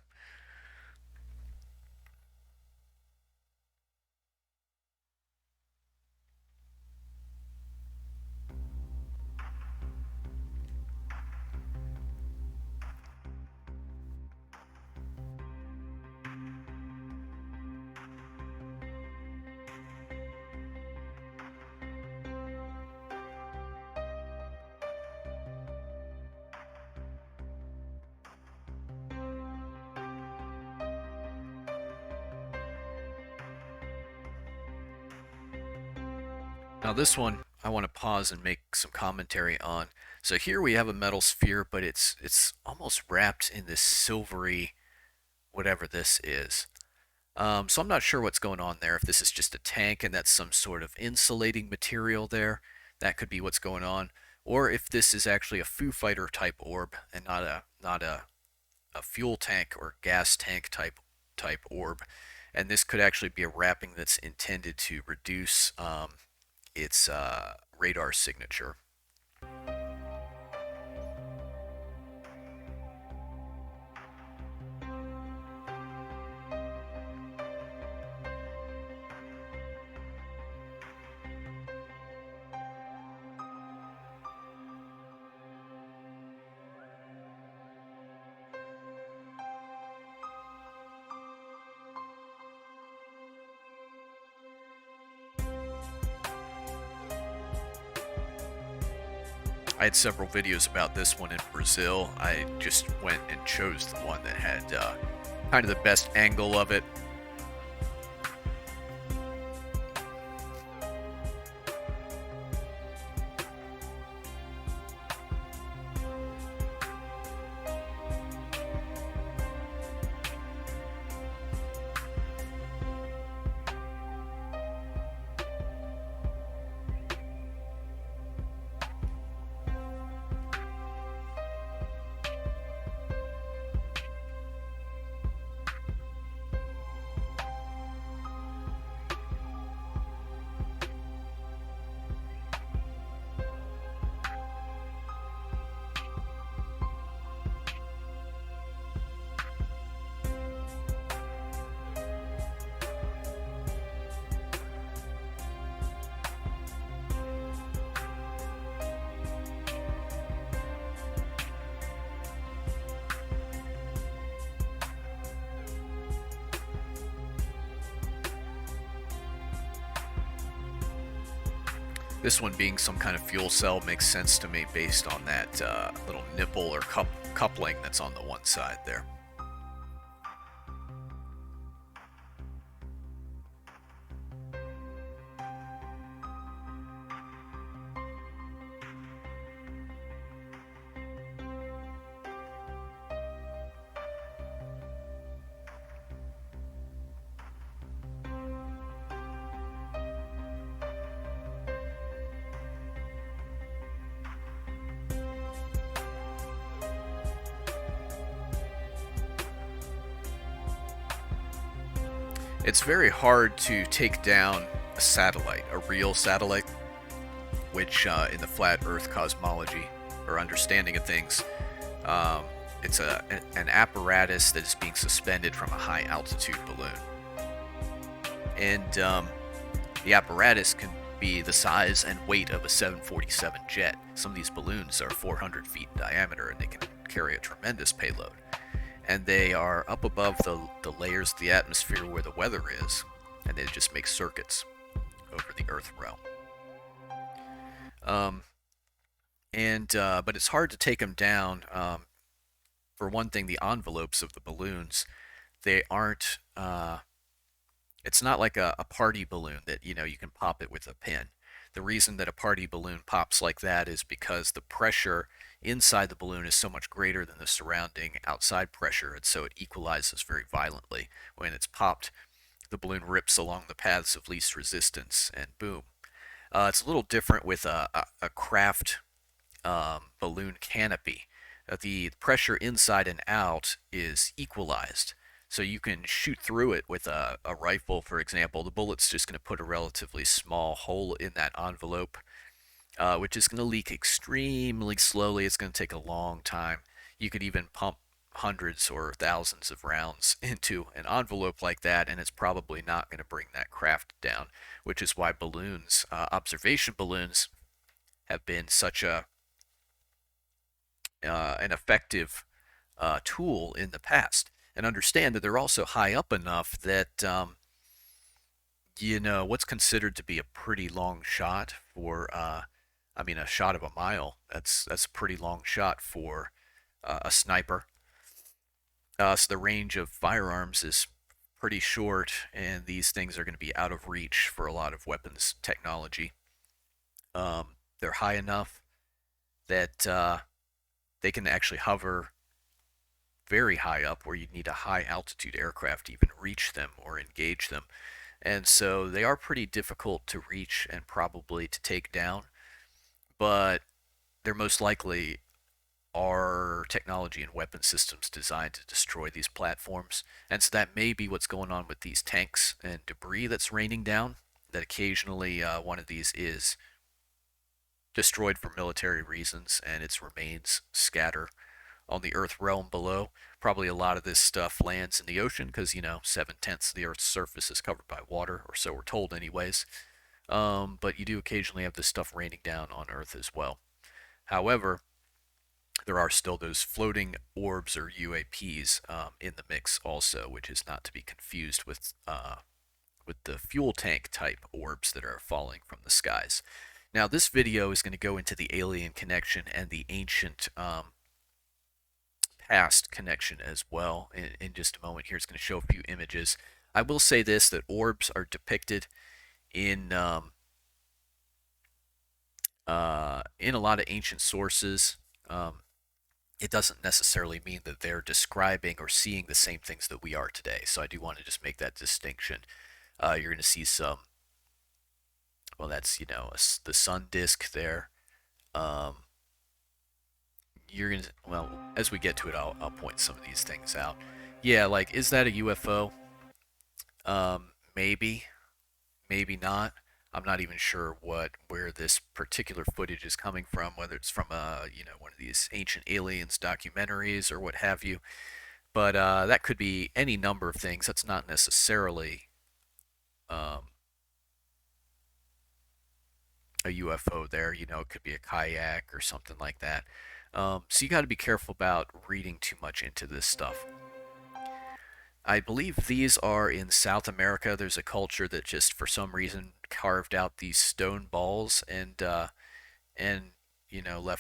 Now this one I want to pause and make some commentary on. So here we have a metal sphere, but it's almost wrapped in this silvery whatever this is. So I'm not sure what's going on there. If this is just a tank and that's some sort of insulating material there, that could be what's going on. Or if this is actually a Foo Fighter type orb and not a fuel tank or gas tank type orb. And this could actually be a wrapping that's intended to reduce its radar signature. I had several videos about this one in Brazil. I just went and chose the one that had kind of the best angle of it. This one being some kind of fuel cell makes sense to me based on that little nipple or coupling that's on the one side there. It's very hard to take down a satellite, a real satellite, which in the flat Earth cosmology or understanding of things, um, it's an apparatus that is being suspended from a high altitude balloon. And the apparatus can be the size and weight of a 747 jet. Some of these balloons are 400 feet in diameter and they can carry a tremendous payload. and they are up above the layers of the atmosphere where the weather is, and they just make circuits over the Earth realm. Um, and But it's hard to take them down. For one thing, the envelopes of the balloons, they aren't. It's not like a party balloon that you can pop it with a pin. The reason that a party balloon pops like that is because the pressure inside the balloon is so much greater than the surrounding outside pressure, and so it equalizes very violently. When it's popped, the balloon rips along the paths of least resistance, and boom. It's a little different with a craft balloon canopy. The pressure inside and out is equalized. So you can shoot through it with a rifle, for example. The bullet's just going to put a relatively small hole in that envelope, which is going to leak extremely slowly. It's going to take a long time. You could even pump hundreds or thousands of rounds into an envelope like that, and it's probably not going to bring that craft down, which is why balloons, observation balloons, have been such an effective tool in the past. And understand that they're also high up enough that what's considered to be a pretty long shot for I mean a shot of a mile. That's a pretty long shot for a sniper. So the range of firearms is pretty short, and these things are going to be out of reach for a lot of weapons technology. They're high enough that they can actually hover very high up where you'd need a high altitude aircraft to even reach them or engage them. And so they are pretty difficult to reach and probably to take down, but they're most likely are technology and weapon systems designed to destroy these platforms. And so that may be what's going on with these tanks and debris that's raining down, that occasionally one of these is destroyed for military reasons and its remains scatter on the Earth realm below. Probably a lot of this stuff lands in the ocean because, 7/10 of the Earth's surface is covered by water, or so we're told, anyways. But you do occasionally have this stuff raining down on Earth as well. However, there are still those floating orbs or UAPs in the mix also, which is not to be confused with the fuel tank type orbs that are falling from the skies. Now, this video is going to go into the alien connection and the ancient past connection as well in just a moment. Here it's going to show a few images. I will say this, that orbs are depicted in a lot of ancient sources. It doesn't necessarily mean that they're describing or seeing the same things that we are today. So I do want to just make that distinction. You're going to see some, well, that's, the sun disk there. Um, you're going to, well, as we get to it, I'll point some of these things out. Yeah, like, is that a UFO? Maybe, maybe not. I'm not even sure where this particular footage is coming from, whether it's from one of these ancient aliens documentaries or what have you. But that could be any number of things. That's not necessarily um, a UFO there. It could be a kayak or something like that. So you got to be careful about reading too much into this stuff. I believe these are in South America. There's a culture that just for some reason carved out these stone balls and left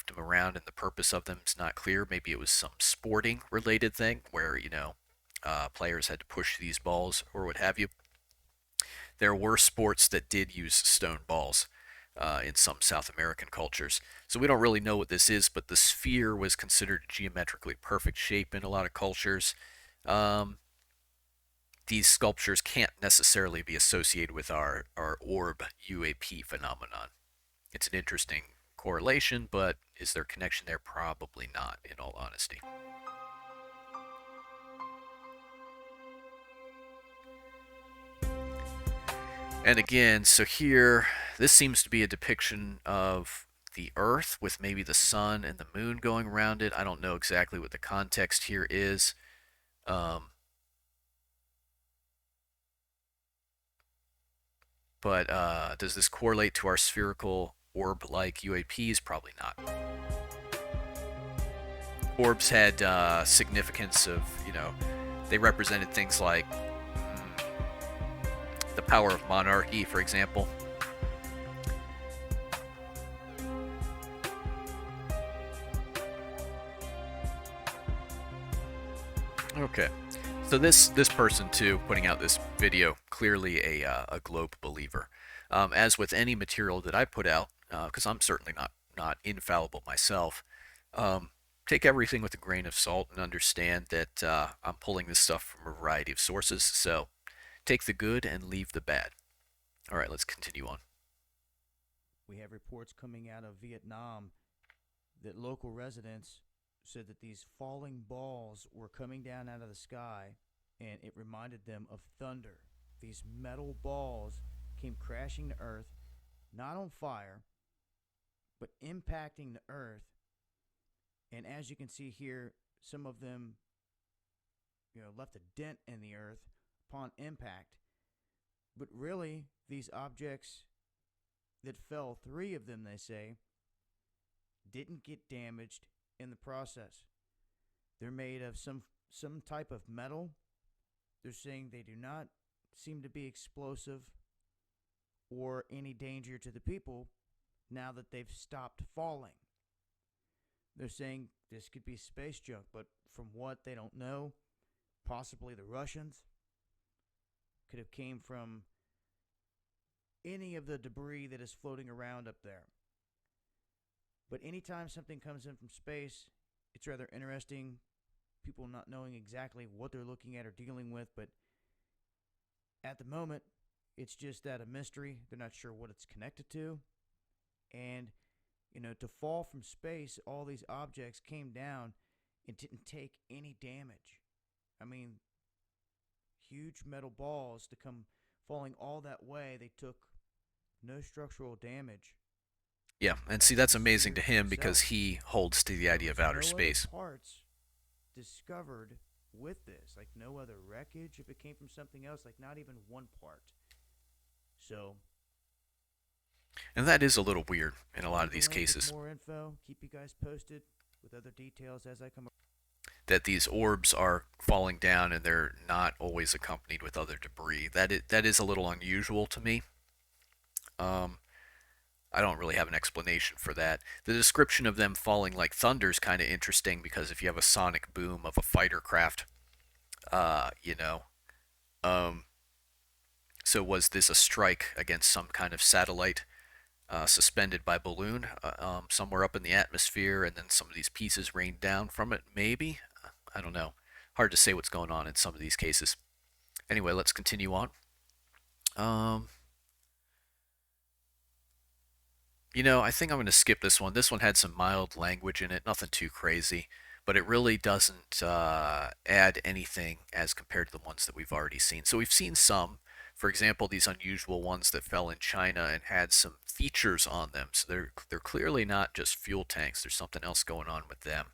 them around, and the purpose of them is not clear. Maybe it was some sporting related thing where players had to push these balls or what have you. There were sports that did use stone balls in some South American cultures. So we don't really know what this is, but the sphere was considered a geometrically perfect shape in a lot of cultures. Um, these sculptures can't necessarily be associated with our orb UAP phenomenon. It's an interesting correlation, but is there connection there? Probably not, in all honesty. And again, so here, this seems to be a depiction of the Earth with maybe the sun and the moon going around it. I don't know exactly what the context here is. Um, but does this correlate to our spherical orb-like UAPs? Probably not. Orbs had significance of, they represented things like the power of monarchy, for example. Okay, so this person too, putting out this video, clearly a globe believer. As with any material that I put out, because I'm certainly not infallible myself, um, take everything with a grain of salt and understand that I'm pulling this stuff from a variety of sources. So take the good and leave the bad. All right, let's continue on. We have reports coming out of Vietnam that local residents said that these falling balls were coming down out of the sky and it reminded them of thunder. These metal balls came crashing to Earth, not on fire, but impacting the Earth. And as you can see here, some of them, left a dent in the Earth upon impact. But really, these objects that fell, three of them, they say, didn't get damaged in the process. They're made of some type of metal. They're saying they do not seem to be explosive or any danger to the people now that they've stopped falling. They're saying this could be space junk, but from what they don't know, possibly the Russians could have came from any of the debris that is floating around up there. But anytime something comes in from space, it's rather interesting. People not knowing exactly what they're looking at or dealing with, but at the moment, it's just that a mystery. They're not sure what it's connected to. And, to fall from space, all these objects came down and didn't take any damage. I mean, huge metal balls to come falling all that way, they took no structural damage. Yeah, and Like see, the that's amazing sphere to him itself. because he holds to the There idea was of outer no other space. parts discovered with this, like no other wreckage. If it came from something else, like not even one part. So And that is a little weird in a lot of leave a these link with cases, more info. Keep you guys posted with other details as I come. that these orbs are falling down and they're not always accompanied with other debris. That is a little unusual to me. Um, I don't really have an explanation for that. The description of them falling like thunder is kind of interesting because if you have a sonic boom of a fighter craft, uh, you know, um, so was this a strike against some kind of satellite suspended by balloon somewhere up in the atmosphere, and then some of these pieces rained down from it? Maybe. I don't know. Hard to say what's going on in some of these cases. Anyway, let's continue on. Um, I think I'm going to skip this one. This one had some mild language in it, nothing too crazy, but it really doesn't add anything as compared to the ones that we've already seen. So we've seen some, for example, these unusual ones that fell in China and had some features on them. So they're clearly not just fuel tanks. There's something else going on with them.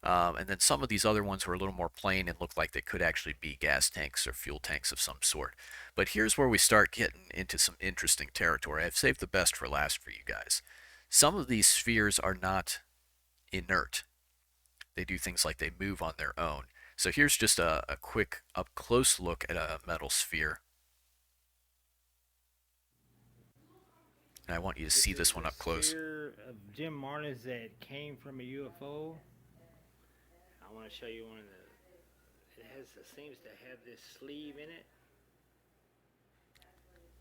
And then some of these other ones were a little more plain and looked like they could actually be gas tanks or fuel tanks of some sort. But here's where we start getting into some interesting territory. I've saved the best for last for you guys. Some of these spheres are not inert. They do things like they move on their own. So here's just a quick up close look at a metal sphere. And I want you to see this one up close. Sphere of Jim Martin's that came from a UFO. I want to show you one of the. Seems to have this sleeve in it.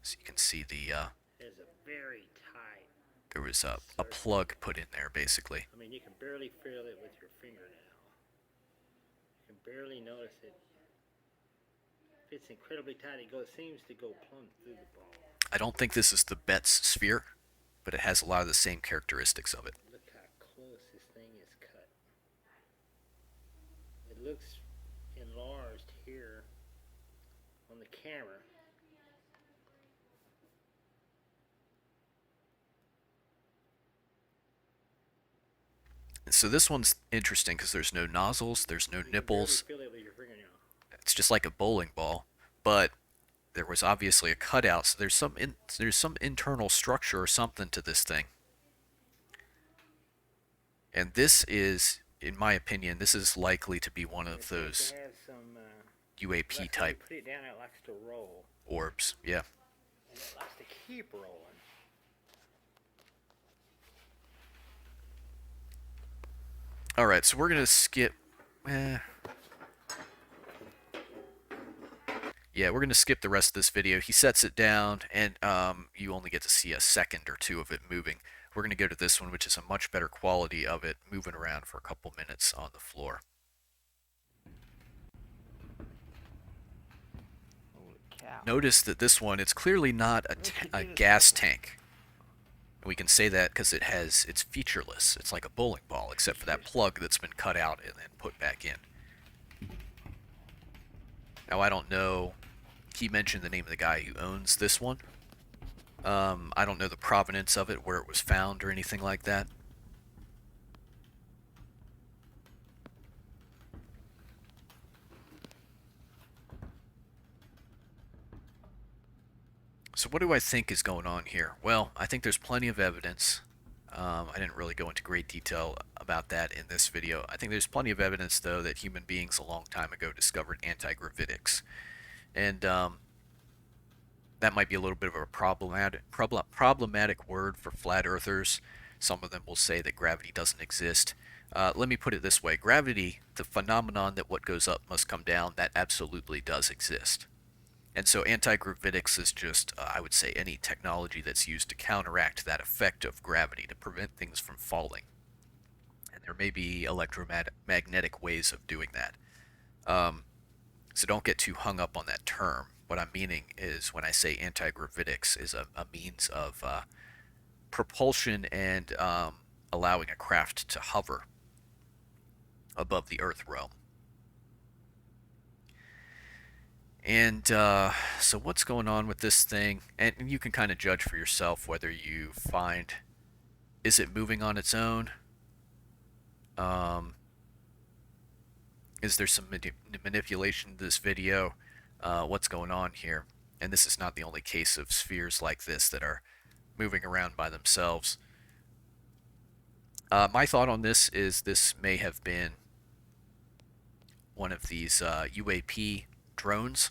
So you can see There's a very tight. there was a plug put in there basically. I mean, you can barely feel it with your fingernail. You can barely notice it. Fits incredibly tight. Seems to go plumb through the ball. I don't think this is the Betz sphere, but it has a lot of the same characteristics of it. Look how close this thing is cut. It looks enlarged here on the camera. And so this one's interesting because there's no nozzles, there's no You can nipples. barely feel it with your fingernail. It's just like a bowling ball, but there was obviously a cutout, so there's some internal structure or something to this thing. And this is in my opinion, this is likely to be one It of appears those to have some, UAP like when you type put it down, it likes to roll. orbs. Yeah. And it likes to keep rolling. All right, so we're gonna skip. Eh, yeah, we're gonna skip the rest of this video. He sets it down, and you only get to see a second or two of it moving. We're gonna go to this one, which is a much better quality of it moving around for a couple minutes on the floor. Holy cow. Notice that this one, it's clearly not a gas tank. And we can say that because it's featureless. It's like a bowling ball, except for that plug that's been cut out and then put back in. Now, I don't know. He mentioned the name of the guy who owns this one. I don't know the provenance of it, where it was found, or anything like that. So what do I think is going on here? Well, I think there's plenty of evidence. I didn't really go into great detail about that in this video. I think there's plenty of evidence, though, that human beings a long time ago discovered anti-gravitics. And that might be a little bit of a problematic word for flat earthers. Some of them will say that gravity doesn't exist. Let me put it this way. Gravity, the phenomenon that what goes up must come down, that absolutely does exist. And so anti-gravitics is just, I would say, any technology that's used to counteract that effect of gravity, to prevent things from falling. And there may be electromagnetic ways of doing that. So don't get too hung up on that term. What I'm meaning is, when I say anti-gravitics, is a means of propulsion and allowing a craft to hover above the Earth realm. And so what's going on with this thing? And you can kind of judge for yourself whether you find, is it moving on its own? Is there some manipulation to this video? What's going on here? And this is not the only case of spheres like this that are moving around by themselves. My thought on this is this may have been one of these UAP drones.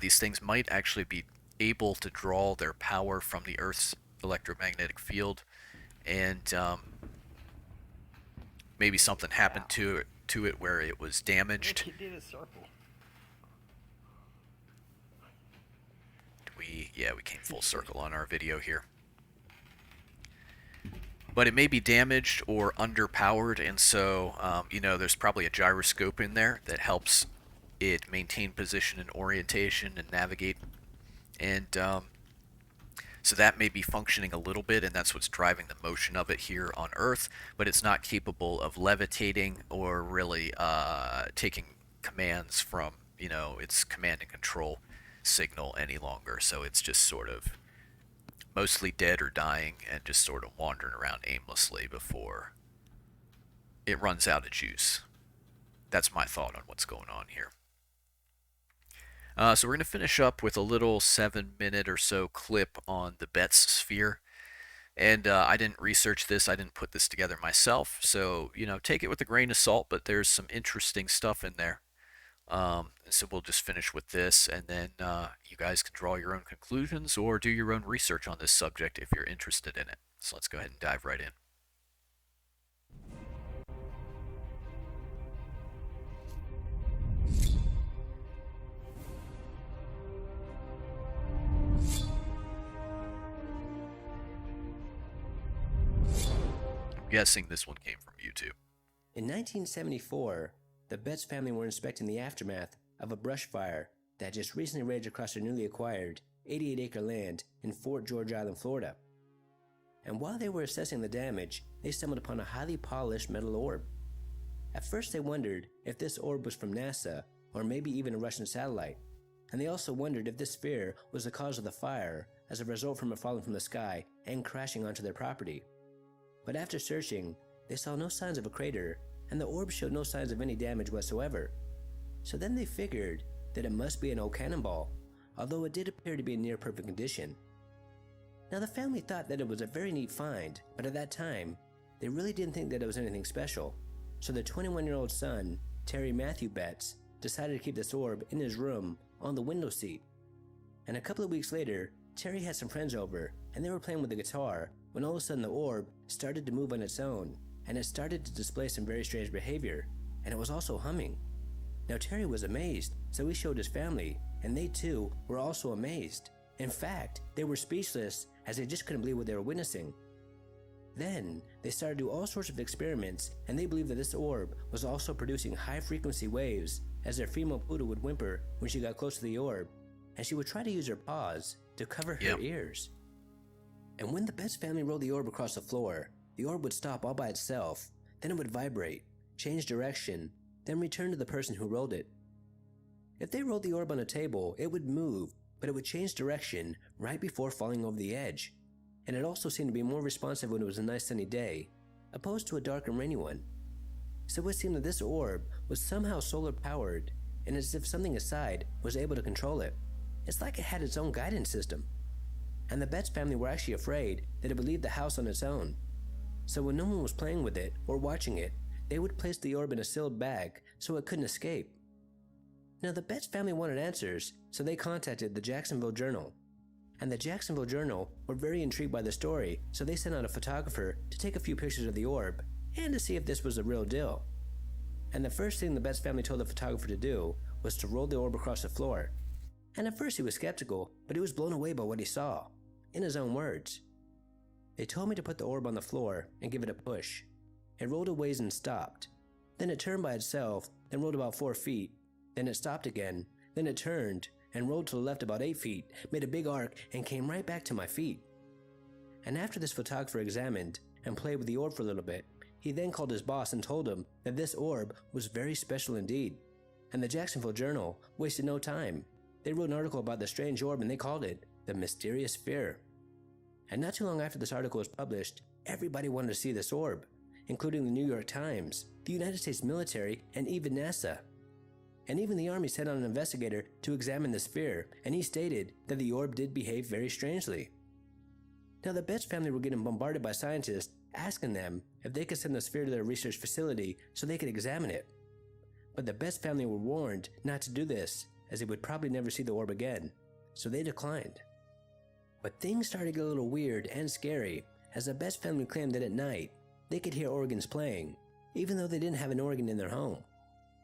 These things might actually be able to draw their power from the Earth's electromagnetic field, and maybe something happened to it where it was damaged. He did a circle. Yeah, we came full circle on our video here. But it may be damaged or underpowered, and so, there's probably a gyroscope in there that helps it maintain position and orientation and navigate. And so that may be functioning a little bit, and that's what's driving the motion of it here on Earth, but it's not capable of levitating or really taking commands from, its command and control signal any longer. So it's just sort of mostly dead or dying and just sort of wandering around aimlessly before it runs out of juice. That's my thought on what's going on here. So we're going to finish up with a little 7-minute or so clip on the Betz sphere. And I didn't research this, I didn't put this together myself, so, take it with a grain of salt, but there's some interesting stuff in there. So we'll just finish with this, and then you guys can draw your own conclusions or do your own research on this subject if you're interested in it. So let's go ahead and dive right in. I'm guessing this one came from YouTube. In 1974, the Betz family were inspecting the aftermath of a brush fire that just recently raged across their newly acquired 88-acre land in Fort George Island, Florida. And while they were assessing the damage, they stumbled upon a highly polished metal orb. At first they wondered if this orb was from NASA or maybe even a Russian satellite, and they also wondered if this sphere was the cause of the fire as a result from it falling from the sky and crashing onto their property. But after searching, they saw no signs of a crater, and the orb showed no signs of any damage whatsoever. So then they figured that it must be an old cannonball, although it did appear to be in near perfect condition. Now the family thought that it was a very neat find, but at that time, they really didn't think that it was anything special. So the 21-year-old son, Terry Matthew Betts, decided to keep this orb in his room on the window seat. And a couple of weeks later, Terry had some friends over, and they were playing with the guitar when all of a sudden the orb started to move on its own, and it started to display some very strange behavior, and it was also humming. Now Terry was amazed, so he showed his family, and they too were also amazed. In fact, they were speechless as they just couldn't believe what they were witnessing. Then, they started to do all sorts of experiments, and they believed that this orb was also producing high-frequency waves as their female poodle would whimper when she got close to the orb, and she would try to use her paws to cover her ears. And when the Betts family rolled the orb across the floor, the orb would stop all by itself, then it would vibrate, change direction, then return to the person who rolled it. If they rolled the orb on a table, it would move, but it would change direction right before falling over the edge. And it also seemed to be more responsive when it was a nice sunny day, opposed to a dark and rainy one. So it seemed that this orb was somehow solar powered, and as if something inside was able to control it. It's like it had its own guidance system. And the Betts family were actually afraid that it would leave the house on its own. So when no one was playing with it or watching it, they would place the orb in a sealed bag so it couldn't escape. Now the Betts family wanted answers, so they contacted the Jacksonville Journal. And the Jacksonville Journal were very intrigued by the story, so they sent out a photographer to take a few pictures of the orb and to see if this was the real deal. And the first thing the Betts family told the photographer to do was to roll the orb across the floor. And at first he was skeptical, but he was blown away by what he saw. In his own words, "They told me to put the orb on the floor and give it a push. It rolled a ways and stopped. Then it turned by itself, then rolled about 4 feet. Then it stopped again. Then it turned and rolled to the left about 8 feet, made a big arc, and came right back to my feet." And after this photographer examined and played with the orb for a little bit, he then called his boss and told him that this orb was very special indeed. And the Jacksonville Journal wasted no time. They wrote an article about the strange orb and they called it the Mysterious Sphere. And not too long after this article was published, everybody wanted to see this orb, including the New York Times, the United States military, and even NASA. And even the Army sent out an investigator to examine the sphere, and he stated that the orb did behave very strangely. Now the Betts family were getting bombarded by scientists asking them if they could send the sphere to their research facility so they could examine it. But the Betts family were warned not to do this, as they would probably never see the orb again, so they declined. But things started to get a little weird and scary, as the Betts family claimed that at night they could hear organs playing, even though they didn't have an organ in their home.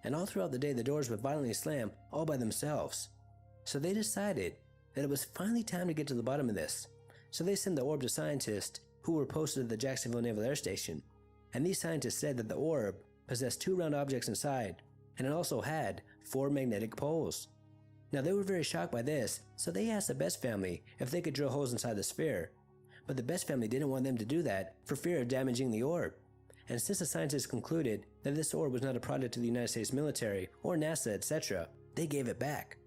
And all throughout the day the doors would violently slam all by themselves. So they decided that it was finally time to get to the bottom of this. So they sent the orb to scientists who were posted at the Jacksonville Naval Air Station. And these scientists said that the orb possessed 2 round objects inside, and it also had 4 magnetic poles. Now they were very shocked by this, so they asked the Betts family if they could drill holes inside the sphere. But the Betts family didn't want them to do that for fear of damaging the orb. And since the scientists concluded that this orb was not a product of the United States military or NASA, etc., they gave it back.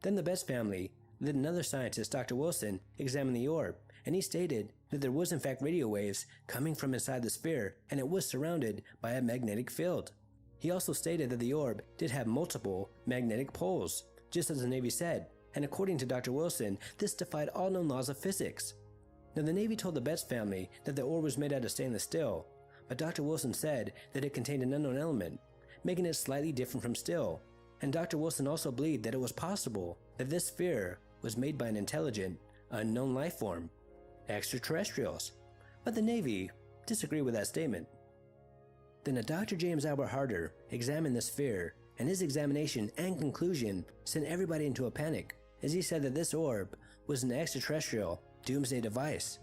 Then the Betts family, then another scientist, Dr. Wilson, examined the orb, and he stated that there was in fact radio waves coming from inside the sphere, and it was surrounded by a magnetic field. He also stated that the orb did have multiple magnetic poles, just as the Navy said, and according to Dr. Wilson, this defied all known laws of physics. Now the Navy told the Betts family that the orb was made out of stainless steel, but Dr. Wilson said that it contained an unknown element, making it slightly different from steel. And Dr. Wilson also believed that it was possible that this sphere was made by an intelligent, unknown life form, extraterrestrials. But the Navy disagreed with that statement. Then a Dr. James Albert Harder examined the sphere, and his examination and conclusion sent everybody into a panic, as he said that this orb was an extraterrestrial doomsday device.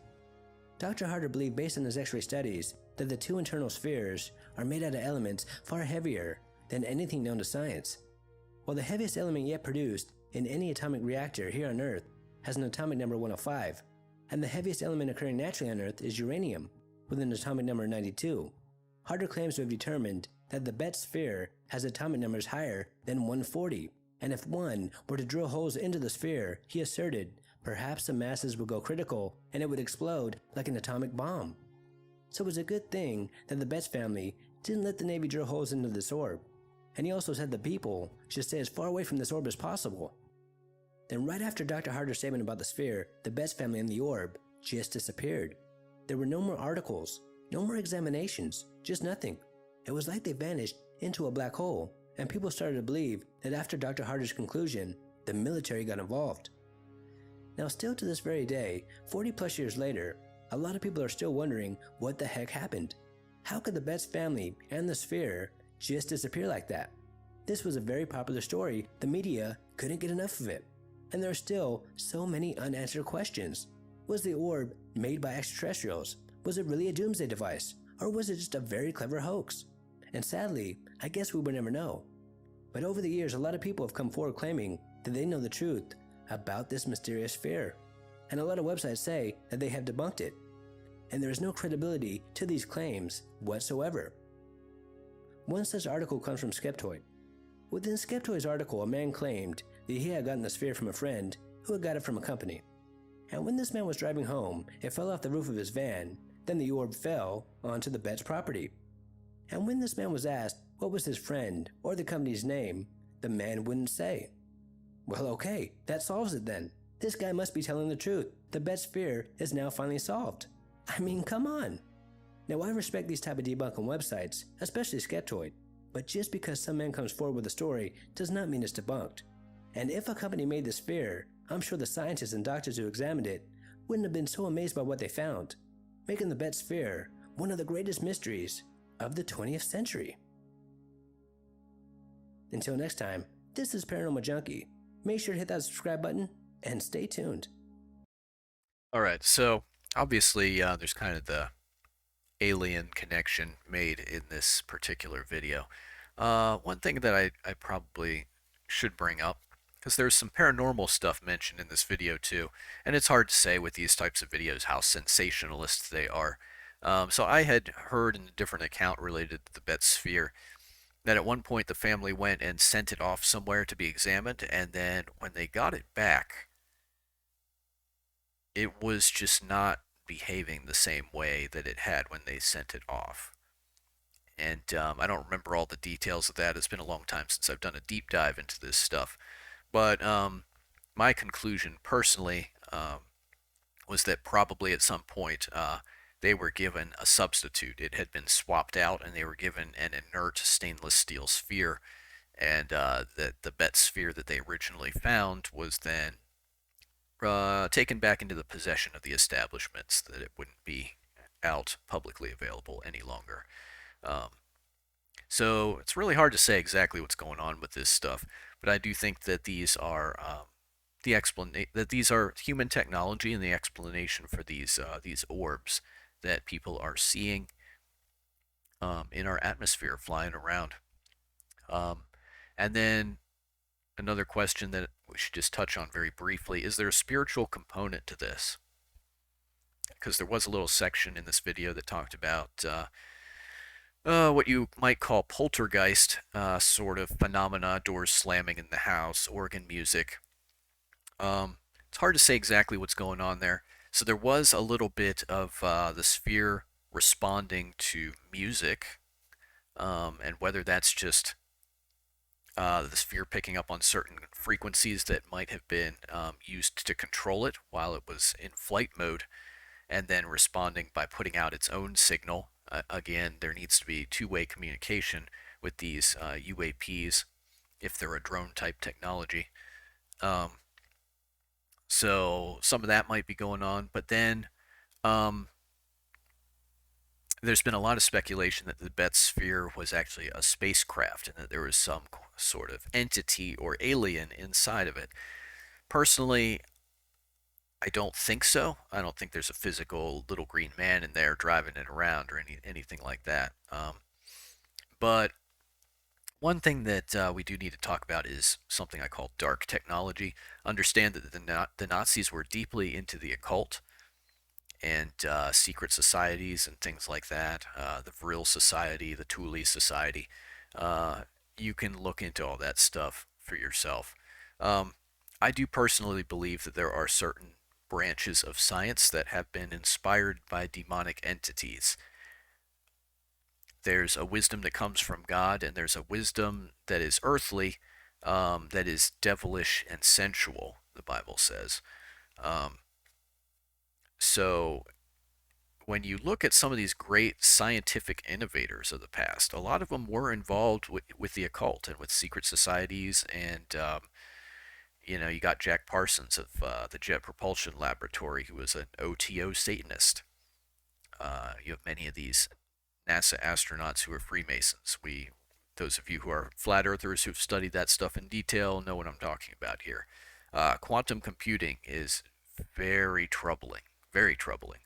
Dr. Harder believed, based on his X-ray studies, that the 2 internal spheres are made out of elements far heavier than anything known to science. While the heaviest element yet produced in any atomic reactor here on Earth has an atomic number 105, and the heaviest element occurring naturally on Earth is uranium, with an atomic number 92. Harder claims to have determined that the Betts sphere has atomic numbers higher than 140, and if one were to drill holes into the sphere, he asserted, perhaps the masses would go critical and it would explode like an atomic bomb. So it was a good thing that the Betts family didn't let the Navy drill holes into this orb, and he also said the people should stay as far away from this orb as possible. Then right after Dr. Harder's statement about the sphere, the Betts family and the orb just disappeared. There were no more articles, no more examinations, just nothing. It was like they vanished into a black hole, and people started to believe that after Dr. Harder's conclusion, the military got involved. Now, still to this very day, 40 plus years later, a lot of people are still wondering what the heck happened. How could the Betts family and the sphere just disappear like that? This was a very popular story. The media couldn't get enough of it. And there are still so many unanswered questions. Was the orb made by extraterrestrials? Was it really a doomsday device? Or was it just a very clever hoax? And sadly, I guess we will never know. But over the years, a lot of people have come forward claiming that they know the truth about this mysterious sphere. And a lot of websites say that they have debunked it. And there is no credibility to these claims whatsoever. One such article comes from Skeptoid. Within Skeptoid's article, a man claimed that he had gotten the sphere from a friend who had got it from a company. And when this man was driving home, it fell off the roof of his van, then the orb fell onto the Betts property. And when this man was asked what was his friend or the company's name, the man wouldn't say. Well, okay, that solves it then. This guy must be telling the truth. The Betts sphere is now finally solved. I mean, come on. Now, I respect these type of debunking websites, especially Skeptoid, but just because some man comes forward with a story does not mean it's debunked. And if a company made the sphere, I'm sure the scientists and doctors who examined it wouldn't have been so amazed by what they found, making the Betts sphere one of the greatest mysteries of the 20th century. Until next time, this is Paranormal Junkie. Make sure to hit that subscribe button and stay tuned. All right, so obviously there's kind of the alien connection made in this particular video. One thing that I probably should bring up, because there's some paranormal stuff mentioned in this video too, and it's hard to say with these types of videos how sensationalist they are. So I had heard in a different account related to the Betts sphere that at one point the family went and sent it off somewhere to be examined, and then when they got it back, it was just not behaving the same way that it had when they sent it off. And I don't remember all the details of that. It's been a long time since I've done a deep dive into this stuff. But my conclusion personally was that probably at some point they were given a substitute. It had been swapped out and they were given an inert stainless steel sphere. And that the Betts sphere that they originally found was then taken back into the possession of the establishments, that it wouldn't be out publicly available any longer. So it's really hard to say exactly what's going on with this stuff, but I do think that these are that these are human technology and the explanation for these orbs that people are seeing in our atmosphere flying around. And then another question that we should just touch on very briefly, is there a spiritual component to this? Because there was a little section in this video that talked about what you might call poltergeist sort of phenomena, doors slamming in the house, organ music. It's hard to say exactly what's going on there. So there was a little bit of the sphere responding to music, and whether that's just the sphere picking up on certain frequencies that might have been used to control it while it was in flight mode, and then responding by putting out its own signal. Again, there needs to be two-way communication with these UAPs if they're a drone-type technology. So some of that might be going on, but then there's been a lot of speculation that the Betts sphere was actually a spacecraft and that there was some sort of entity or alien inside of it. Personally, I don't think so. I don't think there's a physical little green man in there driving it around or anything like that. But one thing that we do need to talk about is something I call dark technology. Understand that the Nazis were deeply into the occult and secret societies and things like that. The Vril Society, the Thule Society. You can look into all that stuff for yourself. I do personally believe that there are certain branches of science that have been inspired by demonic entities. There's a wisdom that comes from God, and there's a wisdom that is earthly, that is devilish and sensual, the Bible says. So when you look at some of these great scientific innovators of the past, a lot of them were involved with the occult and with secret societies. And you got Jack Parsons of the Jet Propulsion Laboratory, who was an OTO Satanist. You have many of these NASA astronauts who are Freemasons. Those of you who are flat earthers who've studied that stuff in detail know what I'm talking about here. Quantum computing is very troubling, very troubling.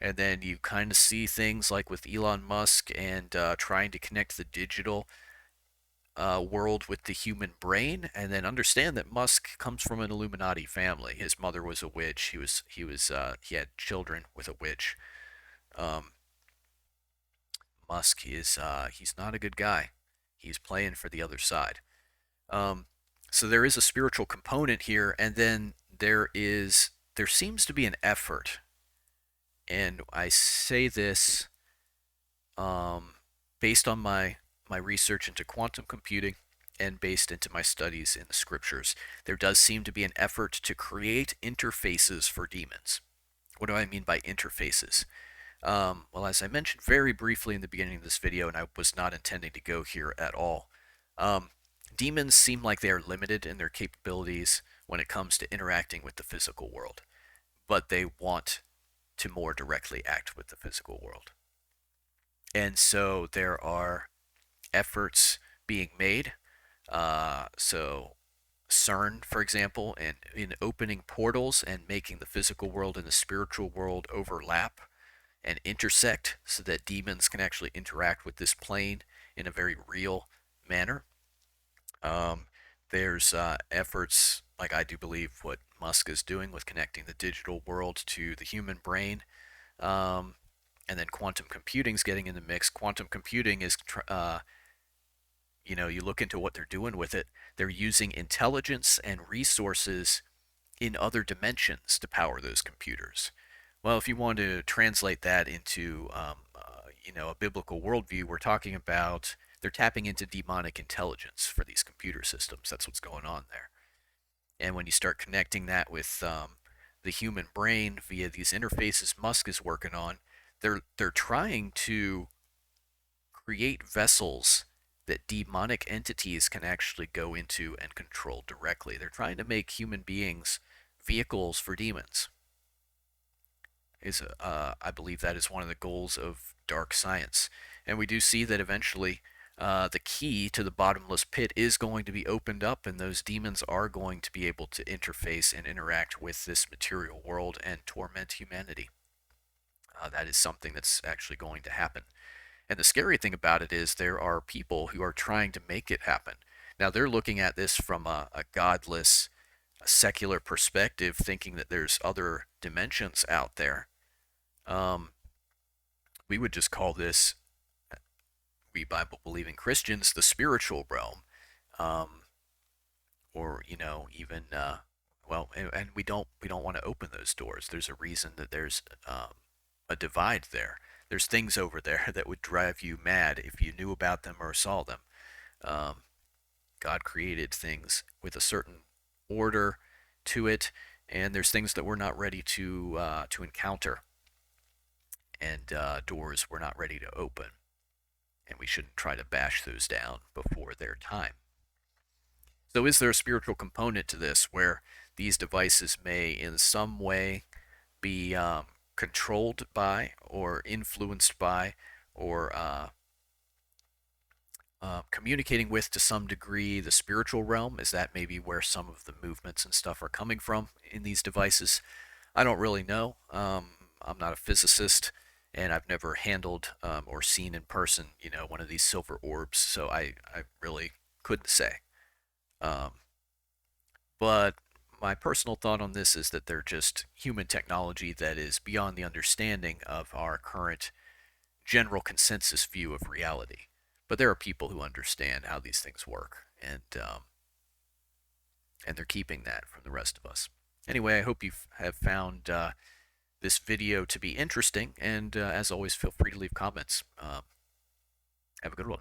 And then you kind of see things like with Elon Musk and trying to connect the digital world with the human brain, and then understand that Musk comes from an Illuminati family. His mother was a witch. He had children with a witch. Um, Musk is he's not a good guy. He's playing for the other side. Um, so there is a spiritual component here, and then there seems to be an effort, and I say this um, based on my research into quantum computing and based into my studies in the scriptures. There does seem to be an effort to create interfaces for demons. What do I mean by interfaces? Well, as I mentioned very briefly in the beginning of this video, and I was not intending to go here at all, um, demons seem like they are limited in their capabilities when it comes to interacting with the physical world, but they want to more directly act with the physical world. And so there are efforts being made. So CERN, for example, and in opening portals and making the physical world and the spiritual world overlap and intersect so that demons can actually interact with this plane in a very real manner. Um, there's efforts, like I do believe what Musk is doing with connecting the digital world to the human brain. Um, and then quantum computing's getting in the mix. Quantum computing is you look into what they're doing with it. They're using intelligence and resources in other dimensions to power those computers. Well, if you want to translate that into a biblical worldview, we're talking about they're tapping into demonic intelligence for these computer systems. That's what's going on there. And when you start connecting that with the human brain via these interfaces Musk is working on, they're trying to create vessels that demonic entities can actually go into and control directly. They're trying to make human beings vehicles for demons. I believe that is one of the goals of dark science, and we do see that eventually the key to the bottomless pit is going to be opened up, and those demons are going to be able to interface and interact with this material world and torment humanity. That is something that's actually going to happen. And the scary thing about it is there are people who are trying to make it happen. Now they're looking at this from a godless, a secular perspective, thinking that there's other dimensions out there. Um, we would just call this, we Bible believing Christians, the spiritual realm, um, or even and we don't want to open those doors. There's a reason that there's a divide there. There's things over there that would drive you mad if you knew about them or saw them. Um, God created things with a certain order to it, and there's things that we're not ready to encounter, and doors we're not ready to open, and we shouldn't try to bash those down before their time. So, is there a spiritual component to this where these devices may, in some way, be controlled by or influenced by or communicating with to some degree the spiritual realm? Is that maybe where some of the movements and stuff are coming from in these devices? I don't really know. I'm not a physicist, and I've never handled or seen in person, one of these silver orbs, so I really couldn't say. Um, but my personal thought on this is that they're just human technology that is beyond the understanding of our current general consensus view of reality. But there are people who understand how these things work, and they're keeping that from the rest of us. Anyway, I hope you have found this video to be interesting, and as always, feel free to leave comments. Have a good one.